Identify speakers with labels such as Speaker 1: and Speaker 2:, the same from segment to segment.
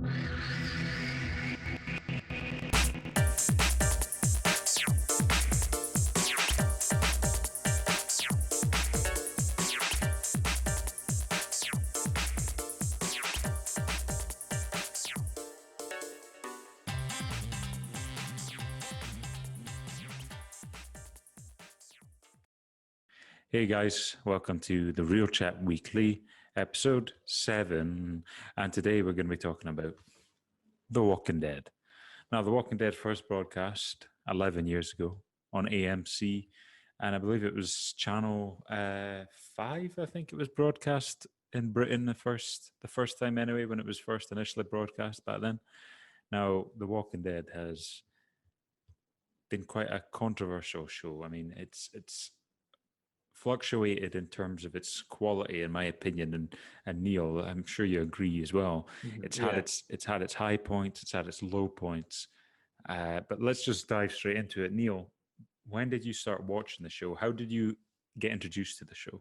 Speaker 1: Hey guys, welcome to the Real Chat Weekly, episode 7. And today we're going to be talking about The Walking Dead. Now, The Walking Dead first broadcast 11 years ago on AMC, and I believe it was channel 5, I think it was broadcast in Britain the first time anyway, when it was first initially broadcast back then. Now, The Walking Dead has been quite a controversial show. I mean, it's fluctuated in terms of its quality, in my opinion, and Neil, I'm sure you agree as well. It's had its high points, it's had its low points. But let's just dive straight into it. Neil, when did you start watching the show? How did you get introduced to the show?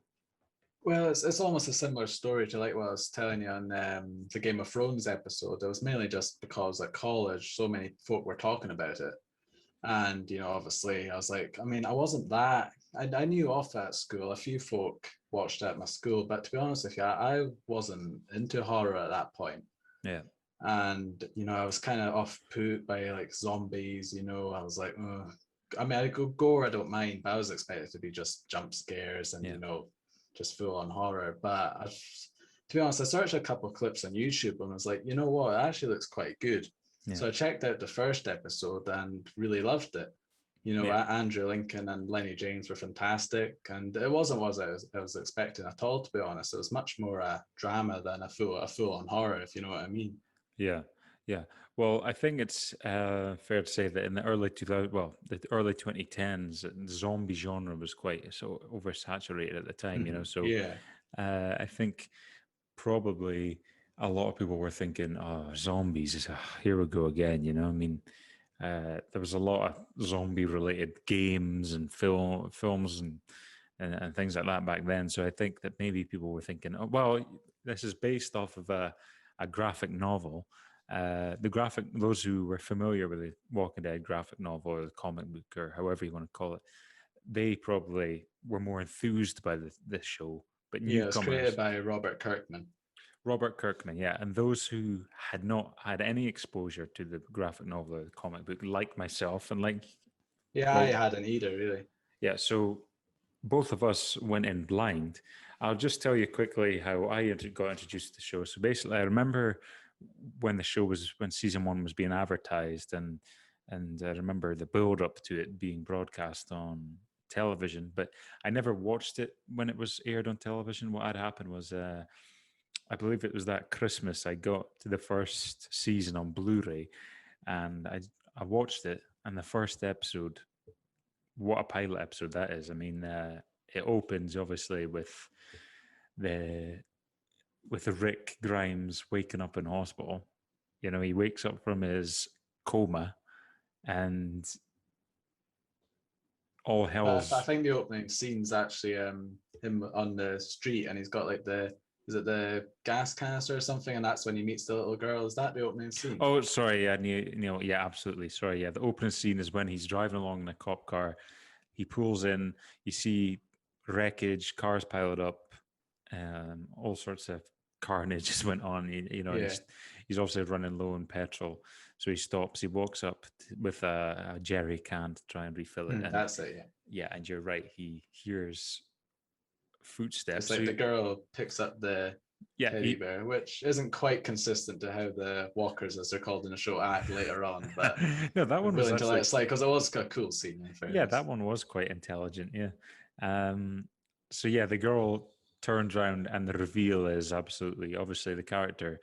Speaker 2: Well, it's almost a similar story to like what I was telling you on the Game of Thrones episode. It was mainly just because at college, so many folk were talking about it. And, obviously I was like, I wasn't that, I knew off at school, a few folk watched at my school, but to be honest with you, I wasn't into horror at that point.
Speaker 1: Yeah.
Speaker 2: And, I was kind of off put by like zombies, I was like, I go gore, I don't mind, but I was expected to be just jump scares and, just full on horror. But to be honest, I searched a couple of clips on YouTube and I was like, you know what, it actually looks quite good. Yeah. So I checked out the first episode and really loved it. Andrew Lincoln and Lenny James were fantastic, and it wasn't what I was expecting at all, to be honest. It was much more a drama than a full-on horror, if you know what I mean.
Speaker 1: Yeah. Well, I think it's fair to say that in the early 2010s, the zombie genre was quite so oversaturated at the time, So yeah. I think probably a lot of people were thinking, "Oh, zombies! Here we go again." There was a lot of zombie-related games and films and things like that back then. So I think that maybe people were thinking, "Oh, well, this is based off of a graphic novel." Those who were familiar with the Walking Dead graphic novel or the comic book or however you want to call it, they probably were more enthused by this show. But
Speaker 2: yeah, it was created by Robert Kirkman.
Speaker 1: Yeah. And those who had not had any exposure to the graphic novel or the comic book, like myself and like...
Speaker 2: Yeah, I hadn't either, really.
Speaker 1: Yeah, so both of us went in blind. I'll just tell you quickly how I got introduced to the show. So basically, I remember when season 1 was being advertised, and I remember the build up to it being broadcast on television, but I never watched it when it was aired on television. What had happened was, I believe it was that Christmas, I got to the first season on Blu-ray, and I watched it, and the first episode, what a pilot episode that is. I mean, it opens obviously with the Rick Grimes waking up in hospital. He wakes up from his coma, and all hell's...
Speaker 2: I think the opening scene's actually him on the street, and he's got like is it the gas canister or something, and that's when he meets the little girl. Is that the opening scene?
Speaker 1: Oh, sorry, yeah, Neil, yeah, absolutely. Sorry, yeah, the opening scene is when he's driving along in a cop car. He pulls in, you see wreckage, cars piled up, all sorts of carnage just went on. He's obviously running low on petrol, so he stops. He walks up with a jerry can to try and refill it.
Speaker 2: That's it, yeah.
Speaker 1: Yeah, and you're right. He hears footsteps.
Speaker 2: It's like the girl picks up the teddy bear, which isn't quite consistent to how the walkers, as they're called in the show, act later on. But
Speaker 1: no, that one was actually...
Speaker 2: because it was a cool scene.
Speaker 1: Yeah, that one was quite intelligent. Yeah. So yeah, the girl turns around, and the reveal is obviously the character.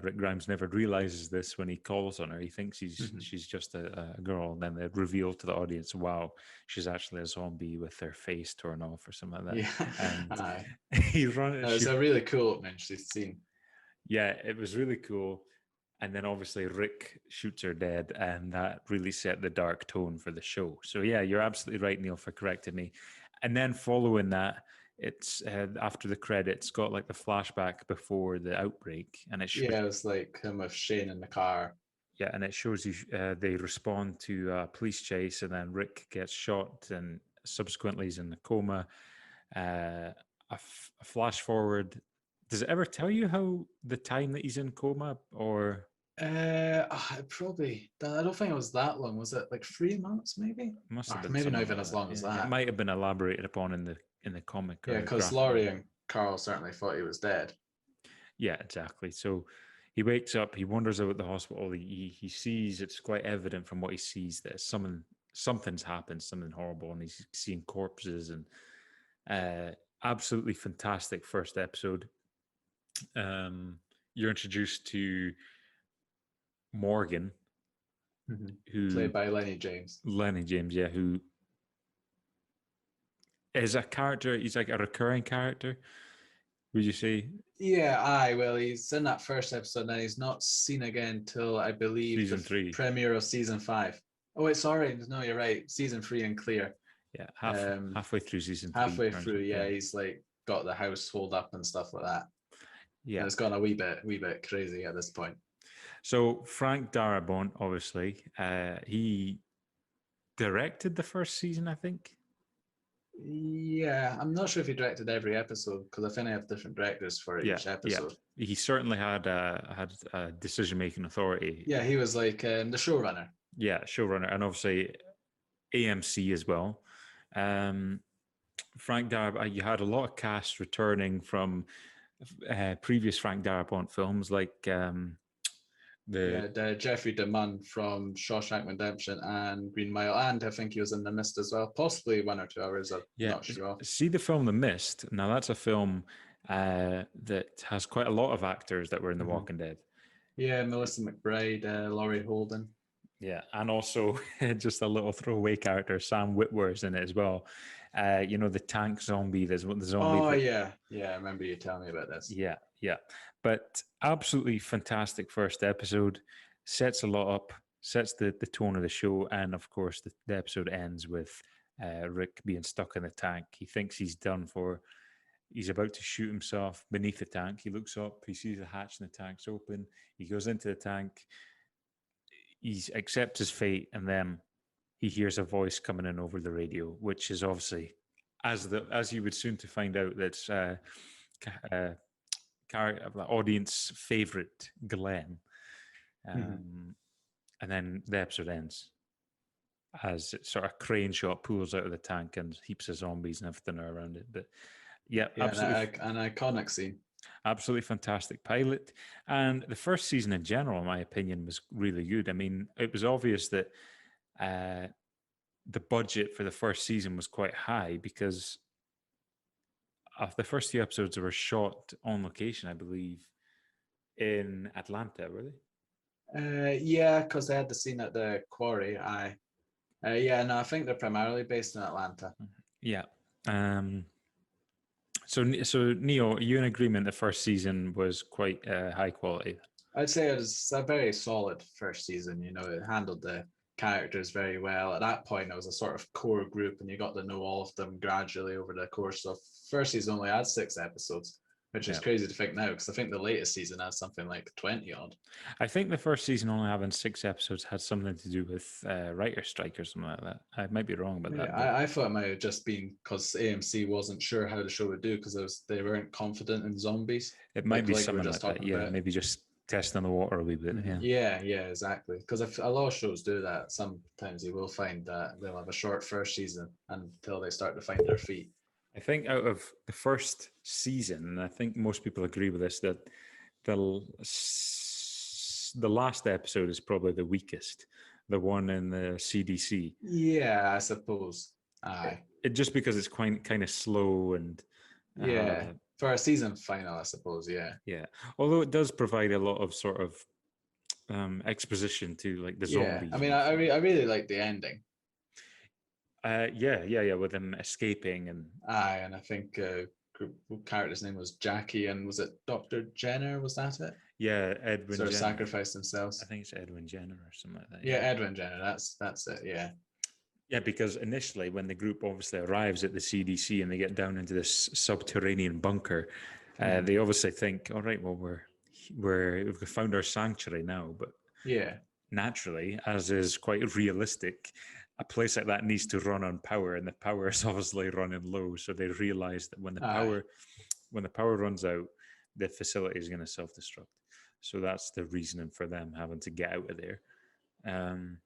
Speaker 1: Rick Grimes never realizes this when he calls on her. He thinks she's just a girl, and then they reveal to the audience, wow, she's actually a zombie with her face torn off or something like that.
Speaker 2: Yeah,
Speaker 1: and he runs.
Speaker 2: It was a really cool opening scene.
Speaker 1: Yeah, it was really cool. And then obviously Rick shoots her dead, and that really set the dark tone for the show. So yeah, you're absolutely right, Neil, for correcting me. And then following that, it's after the credits got like the flashback before the outbreak, and it shows
Speaker 2: Yeah, it was like him with Shane in the car.
Speaker 1: yeah, and it shows you they respond to a police chase, and then Rick gets shot, and subsequently he's in the coma. A flash forward. Does it ever tell you how the time that he's in coma, or
Speaker 2: Probably. I don't think it was that long. Was it like 3 months, maybe?
Speaker 1: must have
Speaker 2: Or
Speaker 1: been
Speaker 2: maybe not
Speaker 1: something
Speaker 2: even
Speaker 1: like
Speaker 2: as
Speaker 1: that?
Speaker 2: long as
Speaker 1: Yeah, it
Speaker 2: that.
Speaker 1: might have been elaborated upon in the comic or
Speaker 2: Yeah,
Speaker 1: the
Speaker 2: because
Speaker 1: graphic
Speaker 2: Laurie
Speaker 1: novel.
Speaker 2: and Carl certainly thought he was dead.
Speaker 1: Yeah, exactly. So he wakes up, he wanders out at the hospital. He sees, it's quite evident from what he sees that something's happened, something horrible, and he's seeing corpses and absolutely fantastic first episode. You're introduced to Morgan, who
Speaker 2: Played by Lenny James.
Speaker 1: Lenny James, yeah, who is a character. He's like a recurring character. Would you say
Speaker 2: Yeah, aye. Well, he's in that first episode, and he's not seen again till I believe the
Speaker 1: season three?
Speaker 2: premiere of season 5. Oh wait, sorry, no, you're right. Season 3 and clear.
Speaker 1: Yeah,
Speaker 2: Um,
Speaker 1: halfway through season three.
Speaker 2: halfway
Speaker 1: Turns
Speaker 2: through,
Speaker 1: up,
Speaker 2: yeah, he's like got the household up and stuff like that.
Speaker 1: yeah.
Speaker 2: And it's gone a wee bit crazy at this point.
Speaker 1: So Frank Darabont, obviously, he directed the first season, I think.
Speaker 2: Yeah, I'm not sure if he directed every episode because I think they have different directors for
Speaker 1: Yeah,
Speaker 2: each
Speaker 1: yeah.
Speaker 2: episode.
Speaker 1: He certainly had a decision making authority.
Speaker 2: Yeah, he was like the showrunner.
Speaker 1: Yeah, showrunner, and obviously AMC as well. Frank Darabont, you had a lot of cast returning from previous Frank Darabont films, like the
Speaker 2: Jeffrey DeMunn from Shawshank Redemption and Green Mile, and I think he was in The Mist as well, possibly 1 or 2 hours. I'm
Speaker 1: yeah.
Speaker 2: not sure.
Speaker 1: See the film The Mist. Now that's a film that has quite a lot of actors that were in The Walking Dead.
Speaker 2: Yeah, Melissa McBride, Laurie Holden.
Speaker 1: Yeah, and also just a little throwaway character, Sam Witwer's in it as well. You know, the tank zombie. There's the zombie.
Speaker 2: Oh yeah, I remember you telling me about this.
Speaker 1: Yeah, yeah. But absolutely fantastic first episode. Sets a lot up, sets the tone of the show, and of course the episode ends with Rick being stuck in the tank. He thinks he's done for. He's about to shoot himself beneath the tank. He looks up, he sees a hatch in the tank's open. He goes into the tank. He accepts his fate, and then he hears a voice coming in over the radio, which is obviously, as you would soon to find out, that's audience favorite Glenn. And then the episode ends as it sort of crane shot pulls out of the tank and heaps of zombies and everything are around it. But yeah, absolutely
Speaker 2: an iconic scene.
Speaker 1: Absolutely fantastic pilot. And the first season in general, in my opinion, was really good. I mean, it was obvious that the budget for the first season was quite high because of the first few episodes were shot on location, I believe, in Atlanta, were they?
Speaker 2: Yeah, because they had the scene at the quarry. I think they're primarily based in Atlanta.
Speaker 1: Yeah. So Neo, are you in agreement the first season was quite high quality?
Speaker 2: I'd say it was a very solid first season. You know, it handled the characters very well. At that point, it was a sort of core group, and you got to know all of them gradually over the course of first season. Only had 6 episodes, which is crazy to think now because I think the latest season has something like 20 odd.
Speaker 1: I think the first season only having 6 episodes had something to do with writer strike or something like that. I might be wrong about that.
Speaker 2: I thought it might have just been because AMC wasn't sure how the show would do because they weren't confident in zombies.
Speaker 1: It might be something like that. Yeah,
Speaker 2: about.
Speaker 1: Maybe just testing the water a wee bit.
Speaker 2: Yeah, exactly. Because if a lot of shows do that, sometimes you will find that they'll have a short first season until they start to find their feet.
Speaker 1: I think out of the first season, and I think most people agree with this, that the last episode is probably the weakest, the one in the CDC.
Speaker 2: Yeah, I suppose. Aye.
Speaker 1: It just because it's kind of slow and
Speaker 2: for a season final, I suppose.
Speaker 1: Yeah. Although it does provide a lot of sort of exposition to like the zombies.
Speaker 2: I mean, I really like the ending.
Speaker 1: With them escaping and
Speaker 2: and I think character's name was Jackie, and was it Dr. Jenner? Was that it?
Speaker 1: Yeah, Edwin
Speaker 2: sort of
Speaker 1: Jenner.
Speaker 2: sacrificed themselves.
Speaker 1: I think it's Edwin Jenner or something like that.
Speaker 2: Yeah, Edwin Jenner. That's it. Yeah.
Speaker 1: Yeah, because initially, when the group obviously arrives at the CDC and they get down into this subterranean bunker, they obviously think, "All right, well, we've found our sanctuary now." But
Speaker 2: Yeah.
Speaker 1: naturally, as is quite realistic, a place like that needs to run on power, and the power is obviously running low. So they realize that
Speaker 2: Aye.
Speaker 1: when the power runs out, the facility is going to self-destruct. So that's the reasoning for them having to get out of there. Um,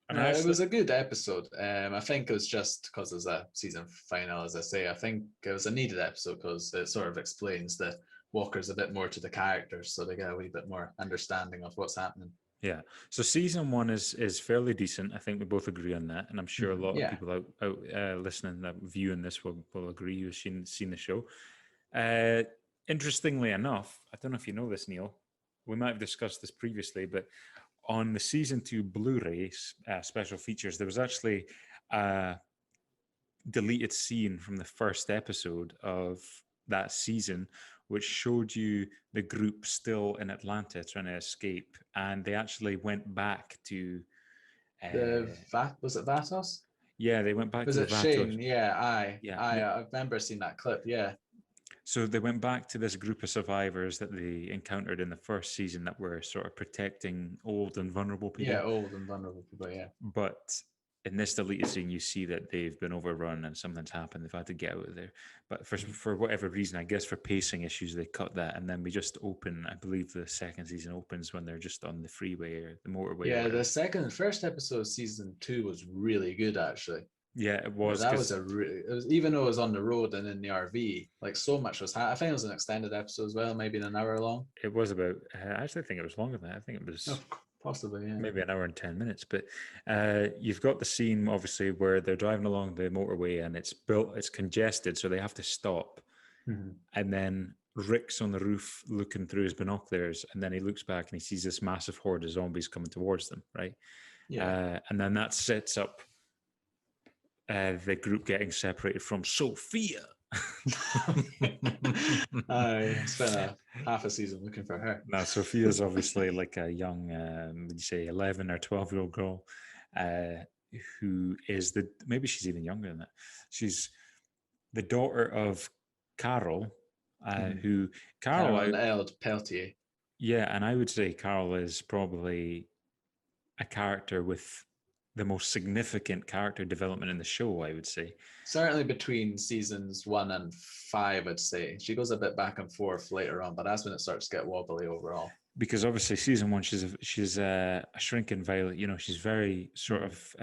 Speaker 1: and
Speaker 2: No,
Speaker 1: I
Speaker 2: it
Speaker 1: actually,
Speaker 2: was a good episode. I think it was just because it was a season final, as I say. I think it was a needed episode because it sort of explains the Walkers a bit more to the characters, so they get a wee bit more understanding of what's happening.
Speaker 1: yeah. So season one is fairly decent. I think we both agree on that, and I'm sure a lot of
Speaker 2: Yeah.
Speaker 1: people out listening, viewing this will agree who've seen the show. Uh, Interestingly enough, I don't know if you know this, Neil. We might have discussed this previously, but on the season two Blu-ray special features, there was actually a deleted scene from the first episode of that season, which showed you the group still in Atlanta trying to escape, and they actually went back to.
Speaker 2: The
Speaker 1: Uh,
Speaker 2: Was it Vatos?
Speaker 1: yeah, they went back to
Speaker 2: Was
Speaker 1: the
Speaker 2: it
Speaker 1: Vatos.
Speaker 2: Shane? Yeah,
Speaker 1: Yeah,
Speaker 2: I remember seeing that clip. Yeah.
Speaker 1: so they went back to this group of survivors that they encountered in the first season that were sort of protecting old and vulnerable
Speaker 2: Yeah,
Speaker 1: people.
Speaker 2: old and vulnerable people, yeah.
Speaker 1: But in this deleted scene, you see that they've been overrun and something's happened. They've had to get out of there. But for whatever reason, I guess for pacing issues, they cut that. And then we just open, I believe the second season opens when they're just on the freeway or the motorway or
Speaker 2: Yeah,
Speaker 1: whatever.
Speaker 2: the first episode of season 2 was really good, actually.
Speaker 1: Yeah, it
Speaker 2: Yeah,
Speaker 1: was
Speaker 2: that was
Speaker 1: because,
Speaker 2: a really, it was, even though it was on the road and in the RV, like so much was I think it was an extended episode as well, maybe an hour long.
Speaker 1: it was about, I actually think it was longer than that. I think it
Speaker 2: Oh,
Speaker 1: was
Speaker 2: possibly, yeah.
Speaker 1: maybe an hour and 10 minutes. But you've got the scene, obviously, where they're driving along the motorway and it's congested, so they have to stop.
Speaker 2: Mhm.
Speaker 1: And then Rick's on the roof looking through his binoculars, and then he looks back and he sees this massive horde of zombies coming towards them, right?
Speaker 2: Yeah.
Speaker 1: And then that sets up the group getting separated from Sophia.
Speaker 2: I spent a half a season looking for her.
Speaker 1: Now, Sophia's obviously like a young, would you say, 11 or 12-year-old girl uh, who is maybe she's even younger than that. She's the daughter of Carol, who, Carol,
Speaker 2: Carol and Eld Peltier.
Speaker 1: yeah, and I would say Carol is probably a character with the most significant character development in the show, I would say.
Speaker 2: Certainly between seasons 1 and 5, I'd say. She goes a bit back and forth later on, but that's when it starts to get wobbly overall.
Speaker 1: Because obviously, season one, she's a shrinking violet. You know, she's very sort of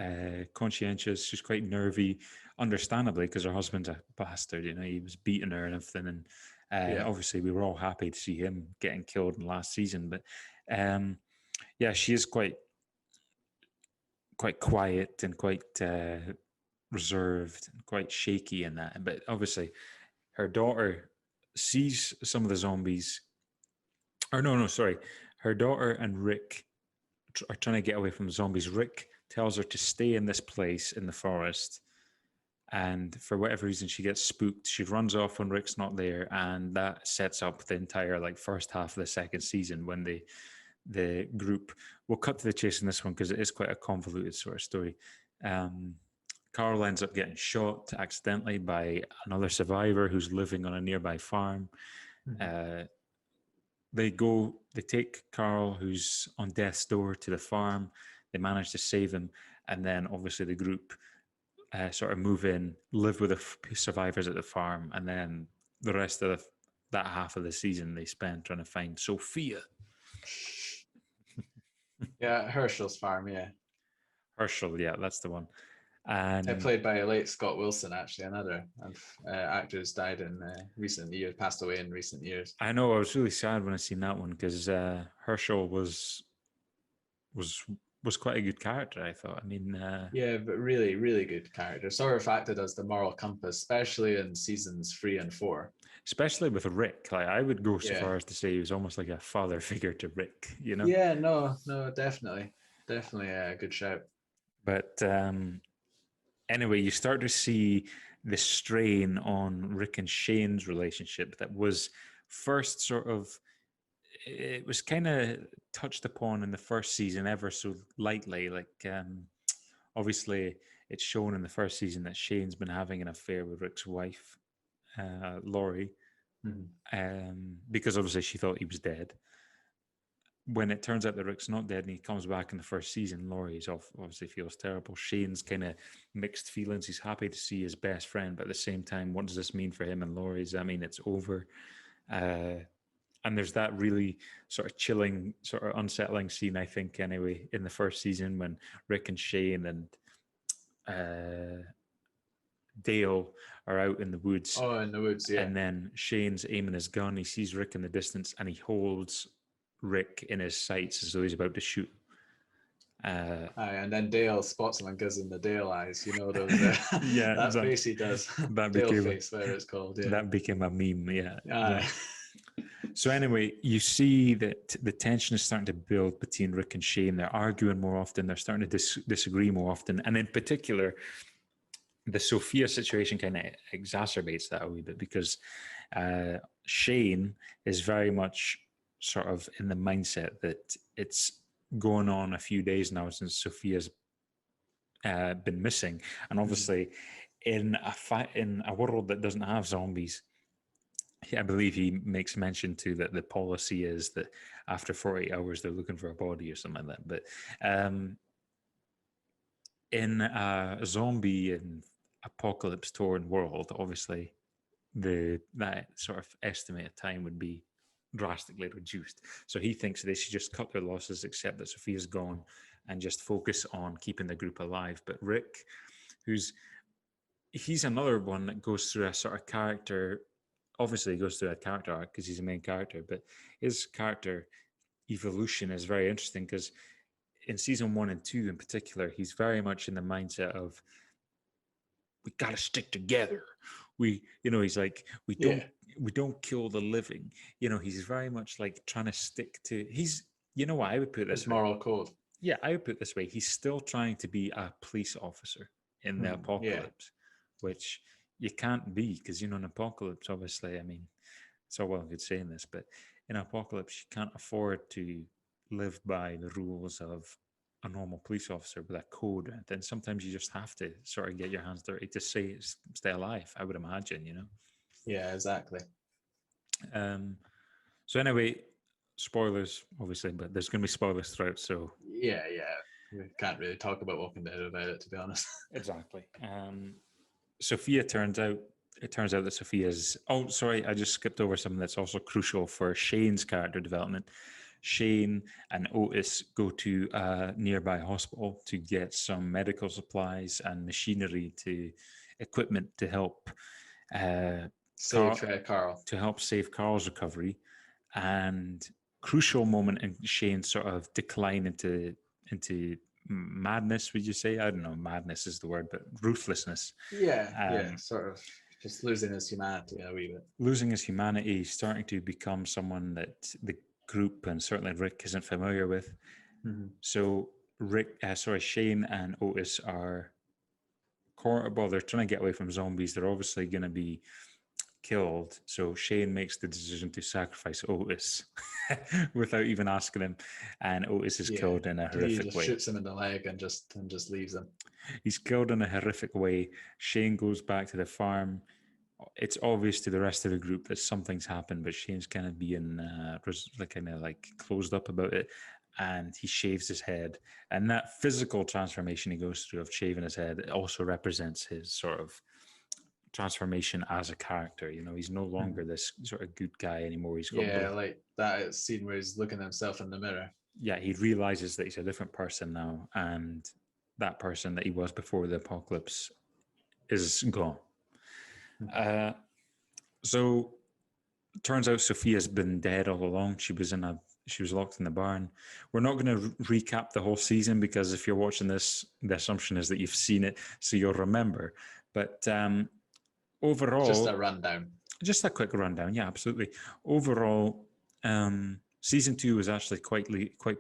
Speaker 1: conscientious. She's quite nervy, understandably, because her husband's a bastard. You know, he was beating her and everything. And
Speaker 2: Yeah.
Speaker 1: obviously, we were all happy to see him getting killed in the last season. But yeah, she is quite quiet and quite reserved and quite shaky in that. But obviously, her daughter sees some of the zombies. Or no, sorry. Her daughter and Rick are trying to get away from the zombies. Rick tells her to stay in this place in the forest. And for whatever reason, she gets spooked. She runs off when Rick's not there, and that sets up the entire like first half of the second season when the group. We'll cut to the chase in this one because it is quite a convoluted sort of story. Carl ends up getting shot accidentally by another survivor who's living on a nearby farm. They take Carl, who's on death's door, to the farm. They manage to save him, and then obviously the group sort of move in, live with the survivors at the farm, and then the rest of that half of the season they spend trying to find Sophia.
Speaker 2: Yeah, Herschel's farm, yeah.
Speaker 1: Herschel, yeah, that's the one.
Speaker 2: It
Speaker 1: And
Speaker 2: played by a late Scott Wilson, actually, another actor who's died in recent years, passed away in recent years.
Speaker 1: I know I was really sad when I seen that one because Herschel was was quite a good character. I thought. I mean,
Speaker 2: Yeah, but really, really good character. Sort of acted as the moral compass, especially in seasons 3 and 4.
Speaker 1: especially with Rick, like I would go so
Speaker 2: Yeah.
Speaker 1: far as to say he was almost like a father figure to Rick. You know.
Speaker 2: Yeah, no, definitely a good shout.
Speaker 1: But anyway, you start to see the strain on Rick and Shane's relationship that was first sort of, it was kind of touched upon in the first season ever so lightly. Like obviously it's shown in the first season that Shane's been having an affair with Rick's wife, Laurie, because obviously she thought he was dead. When it turns out that Rick's not dead and he comes back in the first season, Laurie's obviously feels terrible. Shane's kind of mixed feelings. He's happy to see his best friend, but at the same time, what does this mean for him and Laurie's? I mean, it's over. And there's that really sort of chilling, sort of unsettling scene, I think, anyway, in the first season when Rick and Shane and Dale are out in the woods.
Speaker 2: Oh, in the woods, yeah.
Speaker 1: And then Shane's aiming his gun. He sees Rick in the distance and he holds Rick in his sights as though he's about to shoot.
Speaker 2: And then Dale spots him and gives him the Dale eyes. You know those.
Speaker 1: Yeah,
Speaker 2: that face he does.
Speaker 1: That
Speaker 2: Dale
Speaker 1: became,
Speaker 2: face, whatever it's called. Yeah.
Speaker 1: That became a meme. Yeah. So anyway, you see that the tension is starting to build between Rick and Shane. They're arguing more often. They're starting to disagree more often, and in particular, the Sophia situation kind of exacerbates that a wee bit because Shane is very much sort of in the mindset that it's going on a few days now since Sophia's been missing, and obviously in a world that doesn't have zombies, I believe he makes mention to that the policy is that after 48 hours they're looking for a body or something like that. But in a zombie and apocalypse torn world, obviously that sort of estimated time would be drastically reduced. So he thinks they should just cut their losses, accept that Sophia's gone, and just focus on keeping the group alive. But Rick, he's another one that goes through a sort of character. Obviously, he goes through a character arc because he's a main character, but his character evolution is very interesting because in season 1 and 2 in particular, he's very much in the mindset of we got to stick together. He's like, we don't kill the living. He's very much like trying to stick to, what I would put this
Speaker 2: his moral code.
Speaker 1: Yeah, I would put it this way. He's still trying to be a police officer in the apocalypse, which you can't be because, in apocalypse, obviously, I mean, it's all well and good saying this, but in apocalypse, you can't afford to live by the rules of a normal police officer with a code. And then sometimes you just have to sort of get your hands dirty to stay alive, I would imagine,
Speaker 2: Yeah, exactly.
Speaker 1: So anyway, spoilers, obviously, but there's going to be spoilers throughout, so...
Speaker 2: Yeah. We can't really talk about Walking Dead about it, to be honest.
Speaker 1: Exactly. Sophia turns out that Sophia's... Oh, sorry, I just skipped over something that's also crucial for Shane's character development. Shane and Otis go to a nearby hospital to get some medical supplies and machinery equipment to help
Speaker 2: save Carl.
Speaker 1: To help save Carl's recovery. And crucial moment in Shane's sort of decline into madness, would you say? I don't know, madness is the word, but ruthlessness.
Speaker 2: Yeah, sort of just losing his humanity a wee bit.
Speaker 1: Losing his humanity, starting to become someone that the group and certainly Rick isn't familiar with. So Shane and Otis are they're trying to get away from zombies. They're obviously going to be killed. So Shane makes the decision to sacrifice Otis without even asking him, and Otis is killed in a horrific way. He
Speaker 2: just shoots him in the leg and just leaves him.
Speaker 1: He's killed in a horrific way. Shane goes back to the farm. It's obvious to the rest of the group that something's happened, but Shane's kind of being closed up about it, and he shaves his head. And that physical transformation he goes through of shaving his head, it also represents his sort of transformation as a character. He's no longer this sort of good guy anymore. He's got
Speaker 2: like that scene where he's looking at himself in the mirror.
Speaker 1: Yeah, he realizes that he's a different person now, and that person that he was before the apocalypse is gone. So it turns out Sophia's been dead all along. She was locked in the barn. We're not going to recap the whole season because if you're watching this, the assumption is that you've seen it, so you'll remember. But overall, just a quick rundown. Yeah, absolutely. Overall, season 2 was actually quite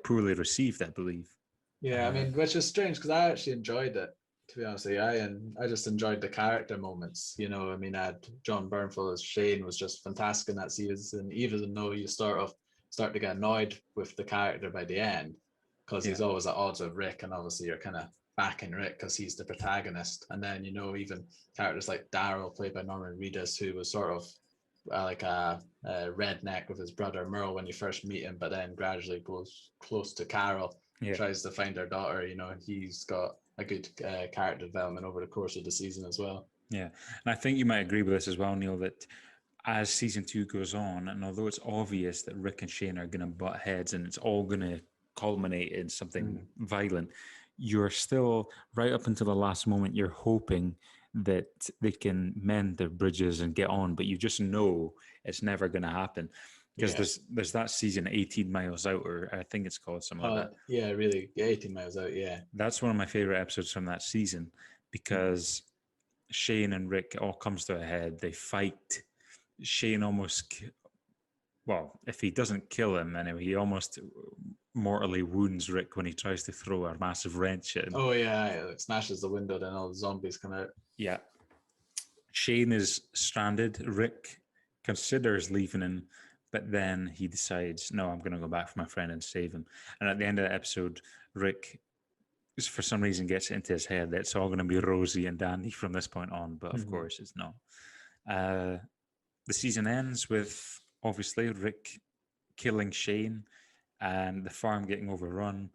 Speaker 1: poorly received, I believe.
Speaker 2: Yeah, I mean, which is strange because I actually enjoyed it. To be honest with you, I just enjoyed the character moments. I mean, I had John Bernthal as Shane was just fantastic in that season, even though you start to get annoyed with the character by the end because he's always at odds with Rick, and obviously you're kind of backing Rick because he's the protagonist. And then, you know, even characters like Daryl, played by Norman Reedus, who was sort of like a redneck with his brother Merle when you first meet him, but then gradually goes close to Carol, tries to find her daughter. You know, he's got a good character development over the course of the season as well.
Speaker 1: Yeah, and I think you might agree with this as well, Neil, that as season 2 goes on, and although it's obvious that Rick and Shane are going to butt heads and it's all going to culminate in something violent, you're still, right up until the last moment, you're hoping that they can mend their bridges and get on, but you just know it's never going to happen. Because there's that season 18 Miles Out, or I think it's called something like that.
Speaker 2: Yeah, really. 18 Miles Out, yeah.
Speaker 1: That's one of my favorite episodes from that season because Shane and Rick, it all comes to a head. They fight. Shane almost, well, if he doesn't kill him anyway, he almost mortally wounds Rick when he tries to throw a massive wrench at him.
Speaker 2: Oh yeah, it smashes the window, then all the zombies come out.
Speaker 1: Yeah. Shane is stranded. Rick considers leaving him, but then he decides, no, I'm going to go back for my friend and save him. And at the end of the episode, Rick, for some reason, gets it into his head that it's all going to be rosy and dandy from this point on, but of course it's not. The season ends with, obviously, Rick killing Shane and the farm getting overrun,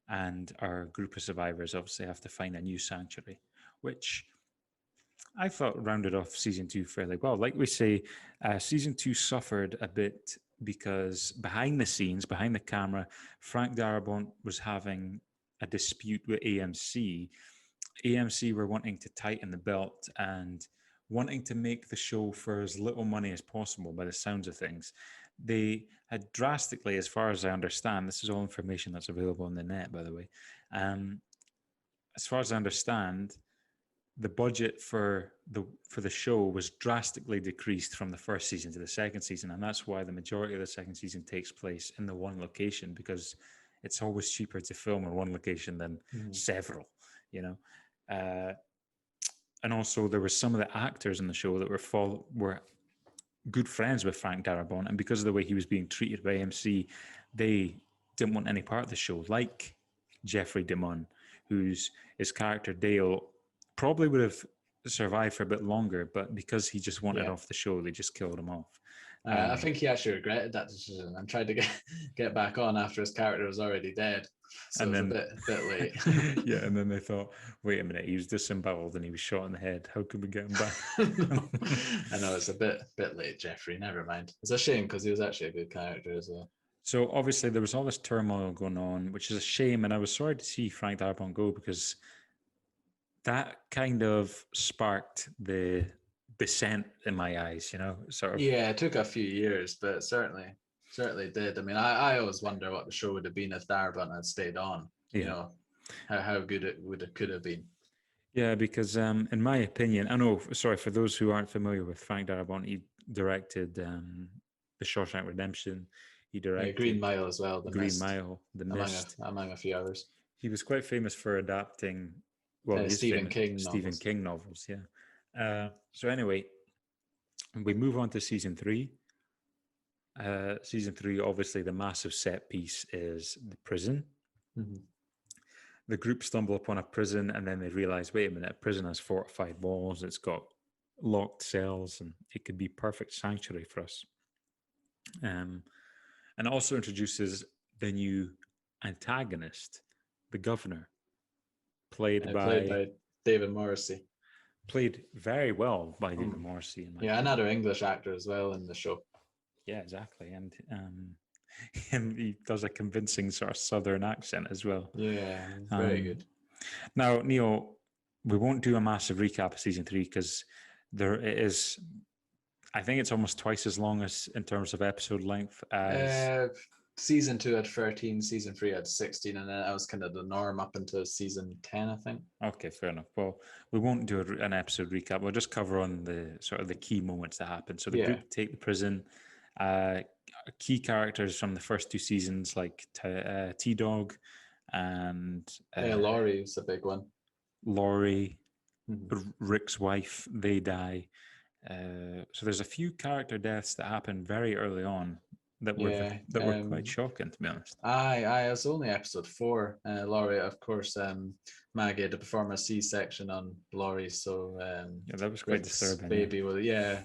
Speaker 1: and our group of survivors obviously have to find a new sanctuary, which I thought rounded off season 2 fairly well. Like we say, season 2 suffered a bit because behind the scenes, behind the camera, Frank Darabont was having a dispute with AMC. AMC were wanting to tighten the belt and wanting to make the show for as little money as possible by the sounds of things. They had drastically, as far as I understand, this is all information that's available on the net, by the way. As far as I understand, the budget for the show was drastically decreased from the first season to the second season, and that's why the majority of the second season takes place in the one location, because it's always cheaper to film in one location than several, you know. And also there were some of the actors in the show that were good friends with Frank Darabont, and because of the way he was being treated by AMC, they didn't want any part of the show, like Jeffrey DeMunn, his character Dale probably would have survived for a bit longer, but because he just wanted off the show, they just killed him off.
Speaker 2: I think he actually regretted that decision and tried to get back on after his character was already dead. So and it's a bit late.
Speaker 1: Yeah, and then they thought, wait a minute, he was disemboweled and he was shot in the head. How can we get him back?
Speaker 2: I know, it's a bit late, Jeffrey. Never mind. It's a shame because he was actually a good character as well.
Speaker 1: So obviously there was all this turmoil going on, which is a shame. And I was sorry to see Frank Darabont go, because that kind of sparked the descent in my eyes, you know, sort of.
Speaker 2: Yeah, it took a few years, but certainly did. I mean, I always wonder what the show would have been if Darabont had stayed on. You know, how good it could have been.
Speaker 1: Yeah, because in my opinion, I know. Sorry for those who aren't familiar with Frank Darabont, he directed The Shawshank Redemption. He directed
Speaker 2: Green Mile as well.
Speaker 1: Green Mile, The Mist,
Speaker 2: among a few others.
Speaker 1: He was quite famous for adapting Stephen King novels. Yeah. So anyway, we move on to season 3. Season 3, obviously, the massive set piece is the prison. The group stumble upon a prison, and then they realize, wait a minute, a prison has fortified walls, it's got locked cells, and it could be perfect sanctuary for us. And it also introduces the new antagonist, the governor, played by
Speaker 2: David Morrissey.
Speaker 1: Played very well by David Morrissey.
Speaker 2: Another English actor as well in the show.
Speaker 1: Yeah, exactly. And he does a convincing sort of southern accent as well.
Speaker 2: Yeah, very good.
Speaker 1: Now, Neil, we won't do a massive recap of season 3 because there it is. I think it's almost twice as long as in terms of episode length as
Speaker 2: season 2 had 13, season 3 had 16, and then that was kind of the norm up until season 10, I think.
Speaker 1: Okay, fair enough. Well, we won't do an episode recap. We'll just cover on the sort of the key moments that happen. So the group take the prison. Key characters from the first 2 seasons like T-Dog and
Speaker 2: Laurie is a big one.
Speaker 1: Laurie, Rick's wife, they die. So there's a few character deaths that happen very early on that were
Speaker 2: Yeah.
Speaker 1: quite shocking, to be honest.
Speaker 2: I was only episode 4. Laurie, of course, Maggie had to perform a C-section on Laurie, so
Speaker 1: Yeah, that was quite
Speaker 2: Rick's
Speaker 1: disturbing.
Speaker 2: baby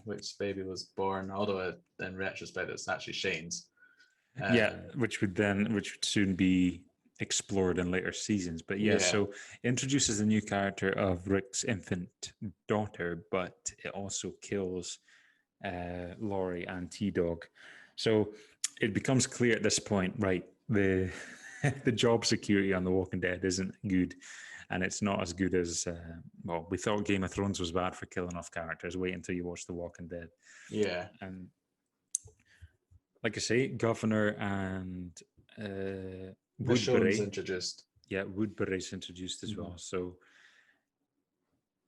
Speaker 2: which baby was born. Although in retrospect, it's actually Shane's.
Speaker 1: Yeah, which would soon be explored in later seasons. But yeah, so it introduces the new character of Rick's infant daughter, but it also kills Laurie and T-Dog. So it becomes clear at this point, right? The the job security on The Walking Dead isn't good, and it's not as good as well. We thought Game of Thrones was bad for killing off characters. Wait until you watch The Walking Dead.
Speaker 2: Yeah.
Speaker 1: And like I say, Governor and
Speaker 2: Michonne's
Speaker 1: Woodbury.
Speaker 2: introduced.
Speaker 1: Yeah, Woodbury's introduced as well. So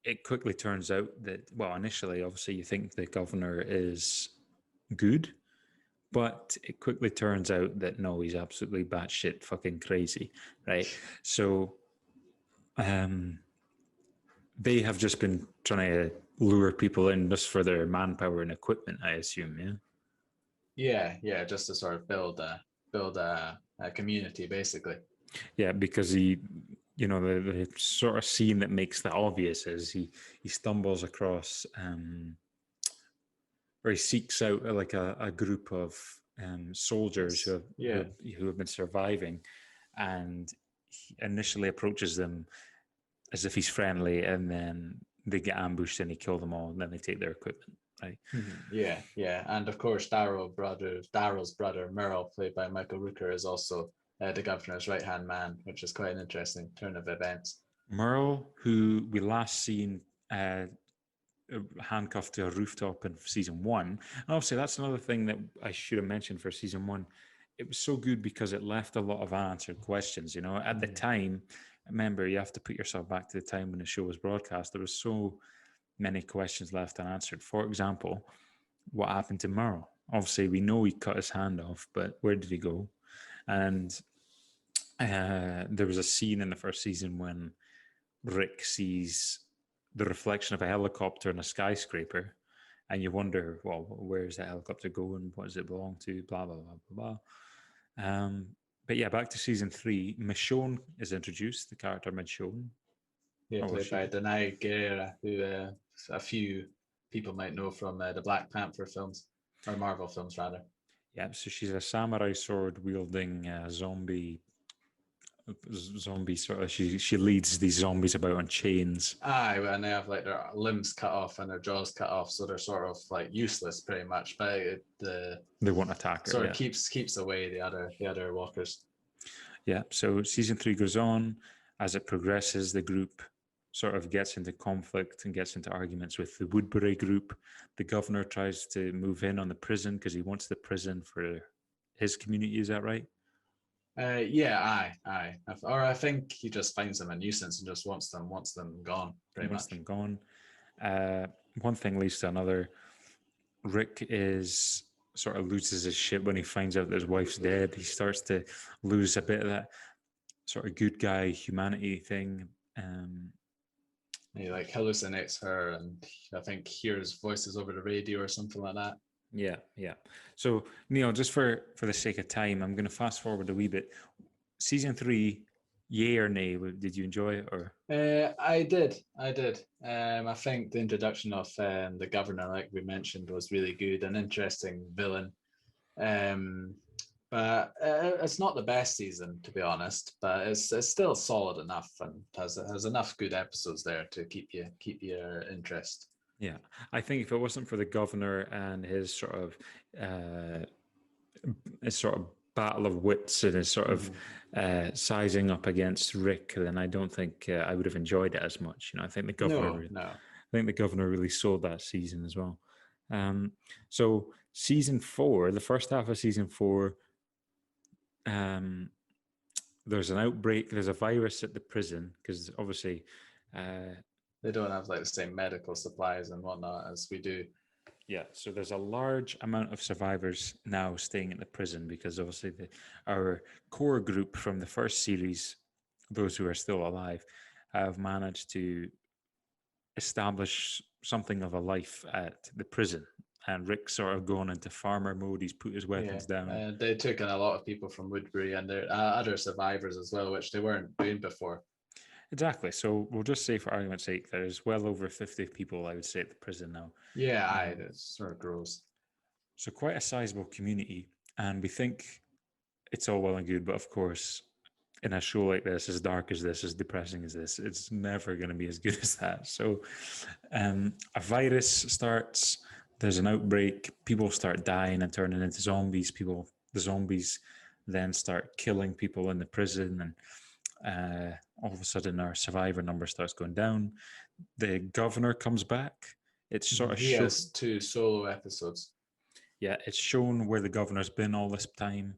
Speaker 1: it quickly turns out that, well, initially, obviously, you think the governor is good, but it quickly turns out that no, he's absolutely batshit fucking crazy, right? So they have just been trying to lure people in just for their manpower and equipment, I assume, yeah?
Speaker 2: Yeah, just to sort of build a community, basically.
Speaker 1: Yeah, because he, the sort of scene that makes that obvious is he stumbles across, or he seeks out like a group of soldiers who have been surviving, and he initially approaches them as if he's friendly, and then they get ambushed and he kills them all, and then they take their equipment, right?
Speaker 2: Yeah, and of course Daryl's brother Merle, played by Michael Rooker, is also the governor's right hand man, which is quite an interesting turn of events.
Speaker 1: Merle, who we last seen handcuffed to a rooftop in season 1, and obviously that's another thing that I should have mentioned for season 1. It was so good because it left a lot of unanswered questions. At the time, remember, you have to put yourself back to the time when the show was broadcast. There was so many questions left unanswered. For example, what happened to Merle? Obviously, we know he cut his hand off, but where did he go? And there was a scene in the first season when Rick sees the reflection of a helicopter in a skyscraper, and you wonder, well, where's that helicopter going? What does it belong to? Blah, blah, blah, blah, blah. But yeah, back to season 3, Michonne is introduced, the character Michonne.
Speaker 2: Yeah, played by Danai Gurira, who a few people might know from the Black Panther films, or Marvel films, rather.
Speaker 1: Yeah, so she's a samurai sword wielding zombie sort of. She leads these zombies about on chains.
Speaker 2: And they have like their limbs cut off and their jaws cut off, so they're sort of like useless pretty much. But
Speaker 1: they won't attack her.
Speaker 2: Sort of keeps away the other walkers.
Speaker 1: Yeah. So season 3 goes on. As it progresses, the group sort of gets into conflict and gets into arguments with the Woodbury group. The governor tries to move in on the prison because he wants the prison for his community. Is that right?
Speaker 2: Aye. Or I think he just finds them a nuisance and just wants them gone.
Speaker 1: Wants them gone. One thing leads to another. Rick is sort of loses his shit when he finds out that his wife's dead. He starts to lose a bit of that sort of good guy humanity thing.
Speaker 2: He like hallucinates her, and I think hears voices over the radio or something like that.
Speaker 1: Yeah. So Neil, just for the sake of time, I'm going to fast forward a wee bit. Season 3, yay or nay? Did you enjoy it? Or
Speaker 2: I did. I think the introduction of the governor, like we mentioned, was really good. An interesting villain. But it's not the best season, to be honest. But it's still solid enough and has enough good episodes there to keep your interest.
Speaker 1: Yeah, I think if it wasn't for the governor and his sort of battle of wits and his sort of sizing up against Rick, then I don't think I would have enjoyed it as much. I think the governor.
Speaker 2: No.
Speaker 1: I think the governor really sold that season as well. So season 4, the first half of season 4, there's an outbreak. There's a virus at the prison because obviously
Speaker 2: they don't have like the same medical supplies and whatnot as we do.
Speaker 1: Yeah, so there's a large amount of survivors now staying at the prison because obviously our core group from the first series, those who are still alive, have managed to establish something of a life at the prison. and Rick's sort of going into farmer mode. He's put his weapons down.
Speaker 2: They took in a lot of people from Woodbury and there other survivors as well, which they weren't doing before.
Speaker 1: Exactly. So we'll just say, for argument's sake, there's well over 50 people, I would say, at the prison now.
Speaker 2: Yeah, it sort of grows.
Speaker 1: So quite a sizable community. And we think it's all well and good, but of course, in a show like this, as dark as this, as depressing as this, it's never going to be as good as that. So a virus starts, there's an outbreak, people start dying and turning into zombies. The zombies then start killing people in the prison, and all of a sudden our survivor number starts going down. The governor comes back. It's sort of
Speaker 2: he has 2 solo episodes.
Speaker 1: Yeah, it's shown where the governor's been all this time.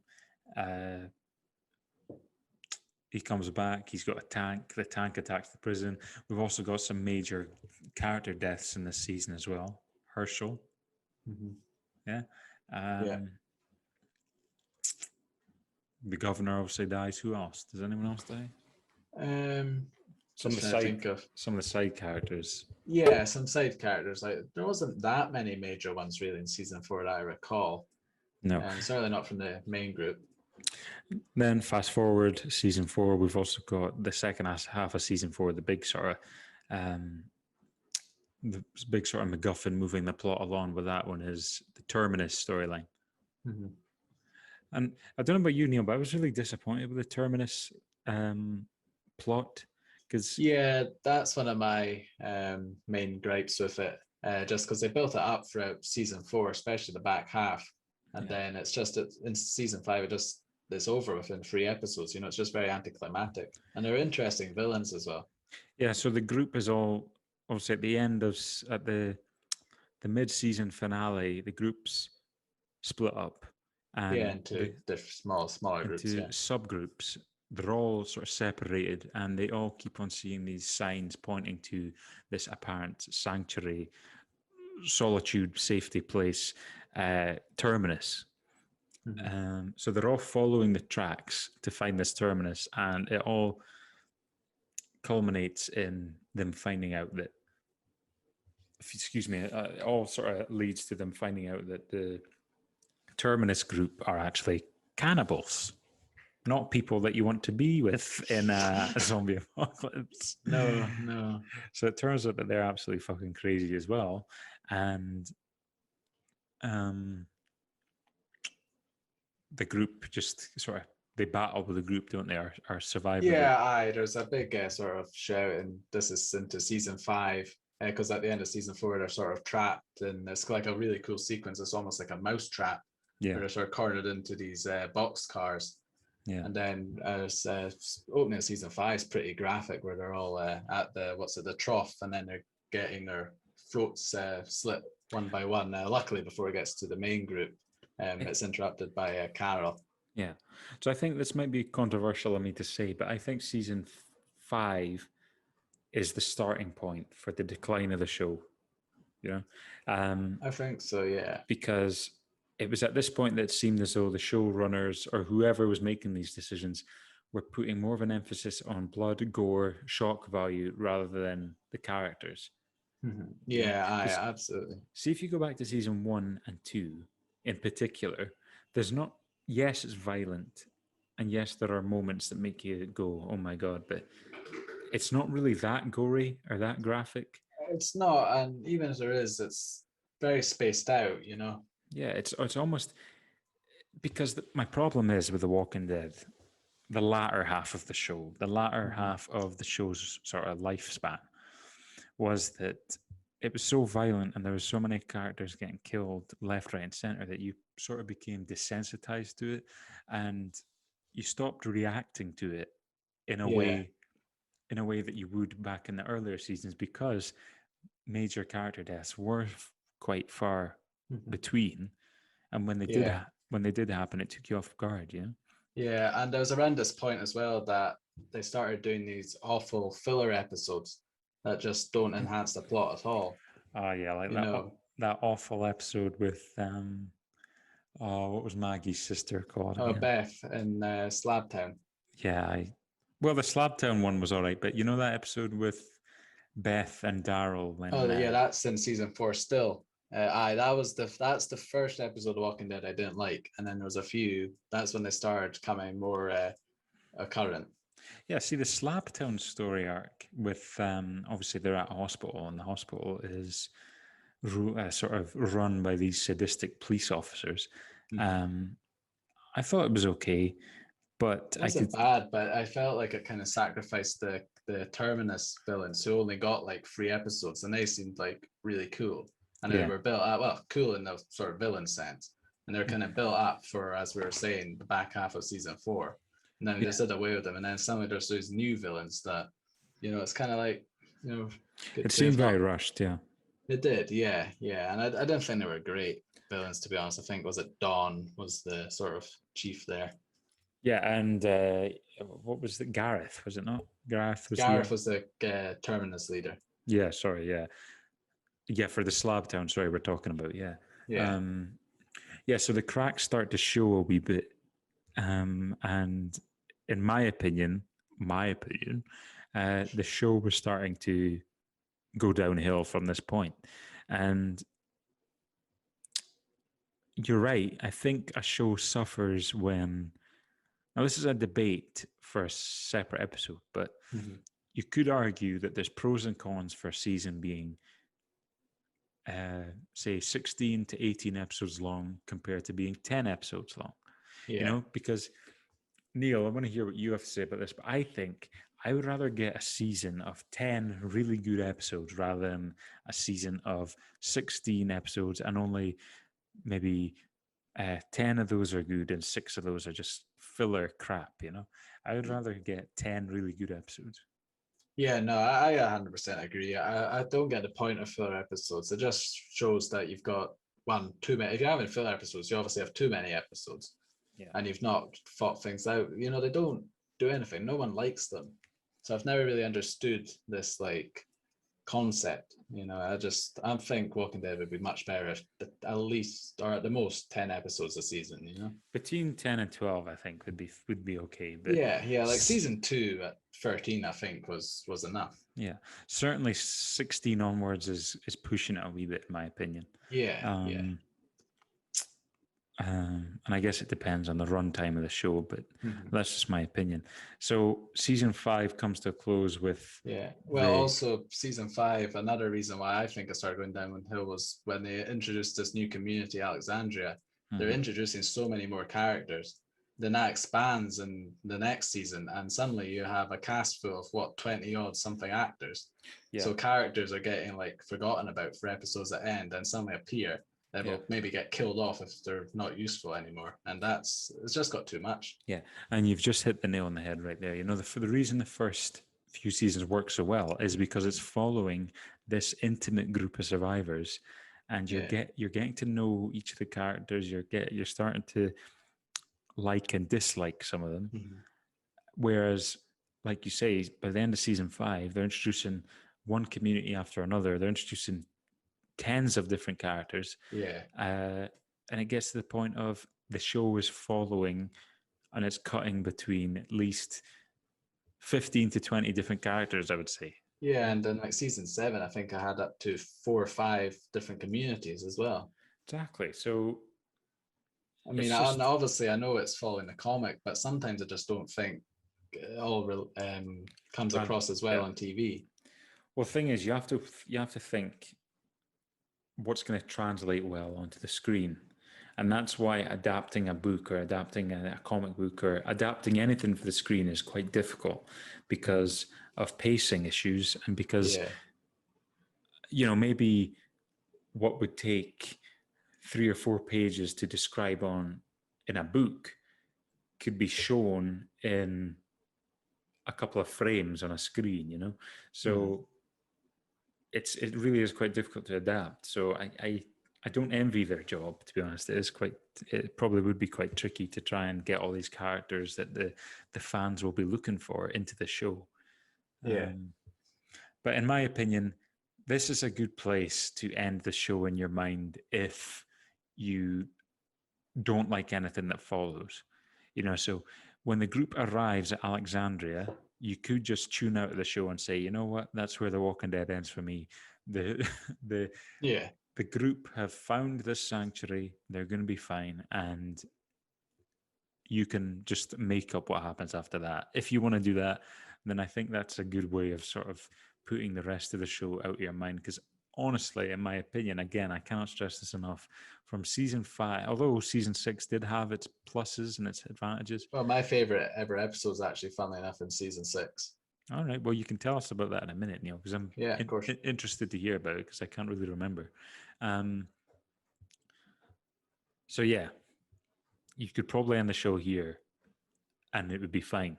Speaker 1: He comes back. He's got a tank. The tank attacks the prison. We've also got some major character deaths in this season as well. Herschel. Yeah. The governor obviously dies. Who else? Does anyone else die? Some of the side characters.
Speaker 2: Yeah, some side characters. Like there wasn't that many major ones really in season 4 that I recall.
Speaker 1: No,
Speaker 2: certainly not from the main group.
Speaker 1: Then fast forward season 4, we've also got the second half of season 4, the big sort of MacGuffin moving the plot along with that one is the Terminus storyline. And I don't know about you, Neil, but I was really disappointed with the Terminus plot.
Speaker 2: Yeah, that's one of my main gripes with it, just because they built it up throughout season 4, especially the back half, and then it's just in season 5 it's over within 3 episodes. It's just very anticlimactic, and they're interesting villains as well.
Speaker 1: Yeah, so the group is all obviously at the mid-season finale. The groups split up, and
Speaker 2: into smaller groups,
Speaker 1: into subgroups. They're all sort of separated, and they all keep on seeing these signs pointing to this apparent sanctuary, solitude, safety place, Terminus. So they're all following the tracks to find this Terminus, and it all culminates in them finding out that, it all sort of leads to them finding out that the Terminus group are actually cannibals. Not people that you want to be with in a zombie apocalypse.
Speaker 2: No.
Speaker 1: So it turns out that they're absolutely fucking crazy as well. And the group just sort of, they battle with the group, don't they? Our survivor.
Speaker 2: Yeah, there's a big sort of shout, and this is into season 5, because at the end of season 4, they're sort of trapped, and it's like a really cool sequence. It's almost like a mouse trap.
Speaker 1: Yeah.
Speaker 2: Where they're sort of cornered into these box cars.
Speaker 1: Yeah.
Speaker 2: And then opening of season 5 is pretty graphic, where they're all at the trough, and then they're getting their throats slit one by one. Luckily, before it gets to the main group, it's interrupted by Carol.
Speaker 1: Yeah. So I think this might be controversial of me to say, but I think season 5 is the starting point for the decline of the show.
Speaker 2: I think so, yeah.
Speaker 1: Because it was at this point that it seemed as though the showrunners or whoever was making these decisions were putting more of an emphasis on blood, gore, shock value rather than the characters.
Speaker 2: Yeah, absolutely.
Speaker 1: See, if you go back to season 1 and 2 in particular, there's not, yes, it's violent, and yes, there are moments that make you go, oh my God, but it's not really that gory or that graphic.
Speaker 2: It's not, and even if there is, it's very spaced out,
Speaker 1: Yeah, it's almost, because my problem is with The Walking Dead, the latter half of the show, the latter half of the show's sort of lifespan, was that it was so violent and there were so many characters getting killed left, right, and center that you sort of became desensitized to it, and you stopped reacting to it in a way that you would back in the earlier seasons, because major character deaths were quite far between, and when they did happen, it took you off guard.
Speaker 2: Yeah, and there was around this point as well that they started doing these awful filler episodes that just don't enhance the plot at all.
Speaker 1: Oh yeah, like that awful episode with what was Maggie's sister called?
Speaker 2: Beth in Slabtown.
Speaker 1: Yeah, well, the Slabtown one was all right, but that episode with Beth and Daryl when
Speaker 2: that's in season 4 still. That's the first episode of Walking Dead I didn't like, and then there was a few. That's when they started coming more current.
Speaker 1: Yeah, see the Slabtown story arc with obviously they're at a hospital, and the hospital is sort of run by these sadistic police officers. Um, I thought it was okay, but
Speaker 2: It
Speaker 1: I could,
Speaker 2: wasn't bad, but I felt like it kind of sacrificed the Terminus villains who only got like 3 episodes, and they seemed like really cool, and they
Speaker 1: yeah,
Speaker 2: were built up well, cool in the sort of villain sense, and they're kind of built up for, as we were saying, the back half of season 4, and then they
Speaker 1: yeah.
Speaker 2: just did away with them, and then suddenly there's these new villains that, it's kind of like,
Speaker 1: It
Speaker 2: they've
Speaker 1: seemed very
Speaker 2: not.
Speaker 1: rushed. Yeah,
Speaker 2: It did, yeah, yeah, and I didn't think they were great villains, to be honest. I think, was it Dawn was the sort of chief there.
Speaker 1: yeah, and what was it? Gareth, was it not? Gareth was
Speaker 2: Gareth
Speaker 1: the
Speaker 2: was the Terminus leader.
Speaker 1: yeah. Sorry, yeah, yeah. For the Slabtown story we're talking about, yeah,
Speaker 2: Yeah.
Speaker 1: yeah. So the cracks start to show a wee bit, and in my opinion, the show was starting to go downhill from this point, and you're right. I think a show suffers when. Now, this is a debate for a separate episode, but
Speaker 2: Mm-hmm.
Speaker 1: you could argue that there's pros and cons for a season being, say, 16 to 18 episodes long compared to being 10 episodes long.
Speaker 2: Yeah.
Speaker 1: Because Neil, I want to hear what you have to say about this, but I think I would rather get a season of 10 really good episodes rather than a season of 16 episodes and only maybe 10 of those are good and 6 of those are just filler crap. I would rather get 10 really good episodes.
Speaker 2: Yeah, no, I 100% agree. I don't get the point of filler episodes. It just shows that you've got too many. If you're having filler episodes, you obviously have too many episodes,
Speaker 1: Yeah.
Speaker 2: and you've not thought things out. They don't do anything. No one likes them. So I've never really understood this like concept. I think Walking Dead would be much better if at least, or at the most, 10 episodes a season.
Speaker 1: Between 10 and 12 I think would be okay, but
Speaker 2: Yeah, like season 2 at 13 I think was enough.
Speaker 1: yeah, certainly 16 onwards is pushing it a wee bit in my opinion.
Speaker 2: Yeah.
Speaker 1: And I guess it depends on the runtime of the show, but
Speaker 2: Mhm.
Speaker 1: that's just my opinion. So season 5 comes to a close with
Speaker 2: Yeah. Well, also season 5, another reason why I think I started going downhill was when they introduced this new community, Alexandria. They're introducing so many more characters. Then that expands in the next season, and suddenly you have a cast full of 20 odd something actors.
Speaker 1: Yeah.
Speaker 2: So characters are getting like forgotten about for episodes that end and suddenly appear. They will maybe get killed off if they're not useful anymore, and it's just got too much.
Speaker 1: Yeah, and you've just hit the nail on the head right there. For the reason the first few seasons work so well is because it's following this intimate group of survivors, and you're getting to know each of the characters. You're starting to like and dislike some of them.
Speaker 2: Mm-hmm.
Speaker 1: Whereas, like you say, by the end of season 5, they're introducing one community after another. They're introducing tens of different characters.
Speaker 2: Yeah.
Speaker 1: And it gets to the point of the show is following and it's cutting between at least 15 to 20 different characters, I would say.
Speaker 2: Yeah, and then like season 7, I think I had up to 4 or 5 different communities as well.
Speaker 1: Exactly. So,
Speaker 2: I mean, obviously I know it's following the comic, but sometimes I just don't think it all comes across as well on TV.
Speaker 1: Well, the thing is, you have to think what's going to translate well onto the screen. And that's why adapting a book or adapting a comic book or adapting anything for the screen is quite difficult because of pacing issues and because, maybe what would take 3 or 4 pages to describe in a book could be shown in a couple of frames on a screen, So it really is quite difficult to adapt. So I don't envy their job, to be honest. It probably would be quite tricky to try and get all these characters that the fans will be looking for into the show.
Speaker 2: Yeah.
Speaker 1: But in my opinion, this is a good place to end the show in your mind if you don't like anything that follows. So when the group arrives at Alexandria, you could just tune out of the show and say, you know what, that's where The Walking Dead ends for me. The the group have found this sanctuary. They're going to be fine, and you can just make up what happens after that. If you want to do that, then I think that's a good way of sort of putting the rest of the show out of your mind. Because honestly, in my opinion, again, I cannot stress this enough, from season 5, although season 6 did have its pluses and its advantages.
Speaker 2: Well, my favorite ever episode is actually, funnily enough, in season 6.
Speaker 1: All right, well, you can tell us about that in a minute, Neil, because I'm
Speaker 2: of course.
Speaker 1: interested to hear about it, because I can't really remember. So yeah, you could probably end the show here and it would be fine.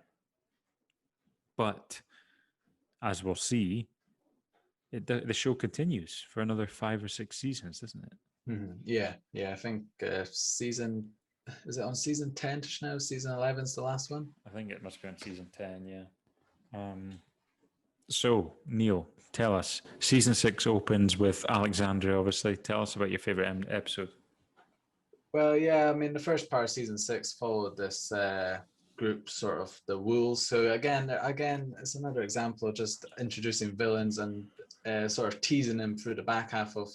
Speaker 1: But as we'll see, the show continues for another 5 or 6 seasons, doesn't it?
Speaker 2: Mm-hmm. Yeah. I think season, is it on season 10 now? Season 11 is the last one.
Speaker 1: I think it must be on season 10. Yeah. So Neil, tell us. Season 6 opens with Alexandria. Obviously, tell us about your favorite episode.
Speaker 2: Well, yeah, I mean, the first part of season 6 followed this group, sort of the Wolves. So again, it's another example of just introducing villains and sort of teasing them through the back half of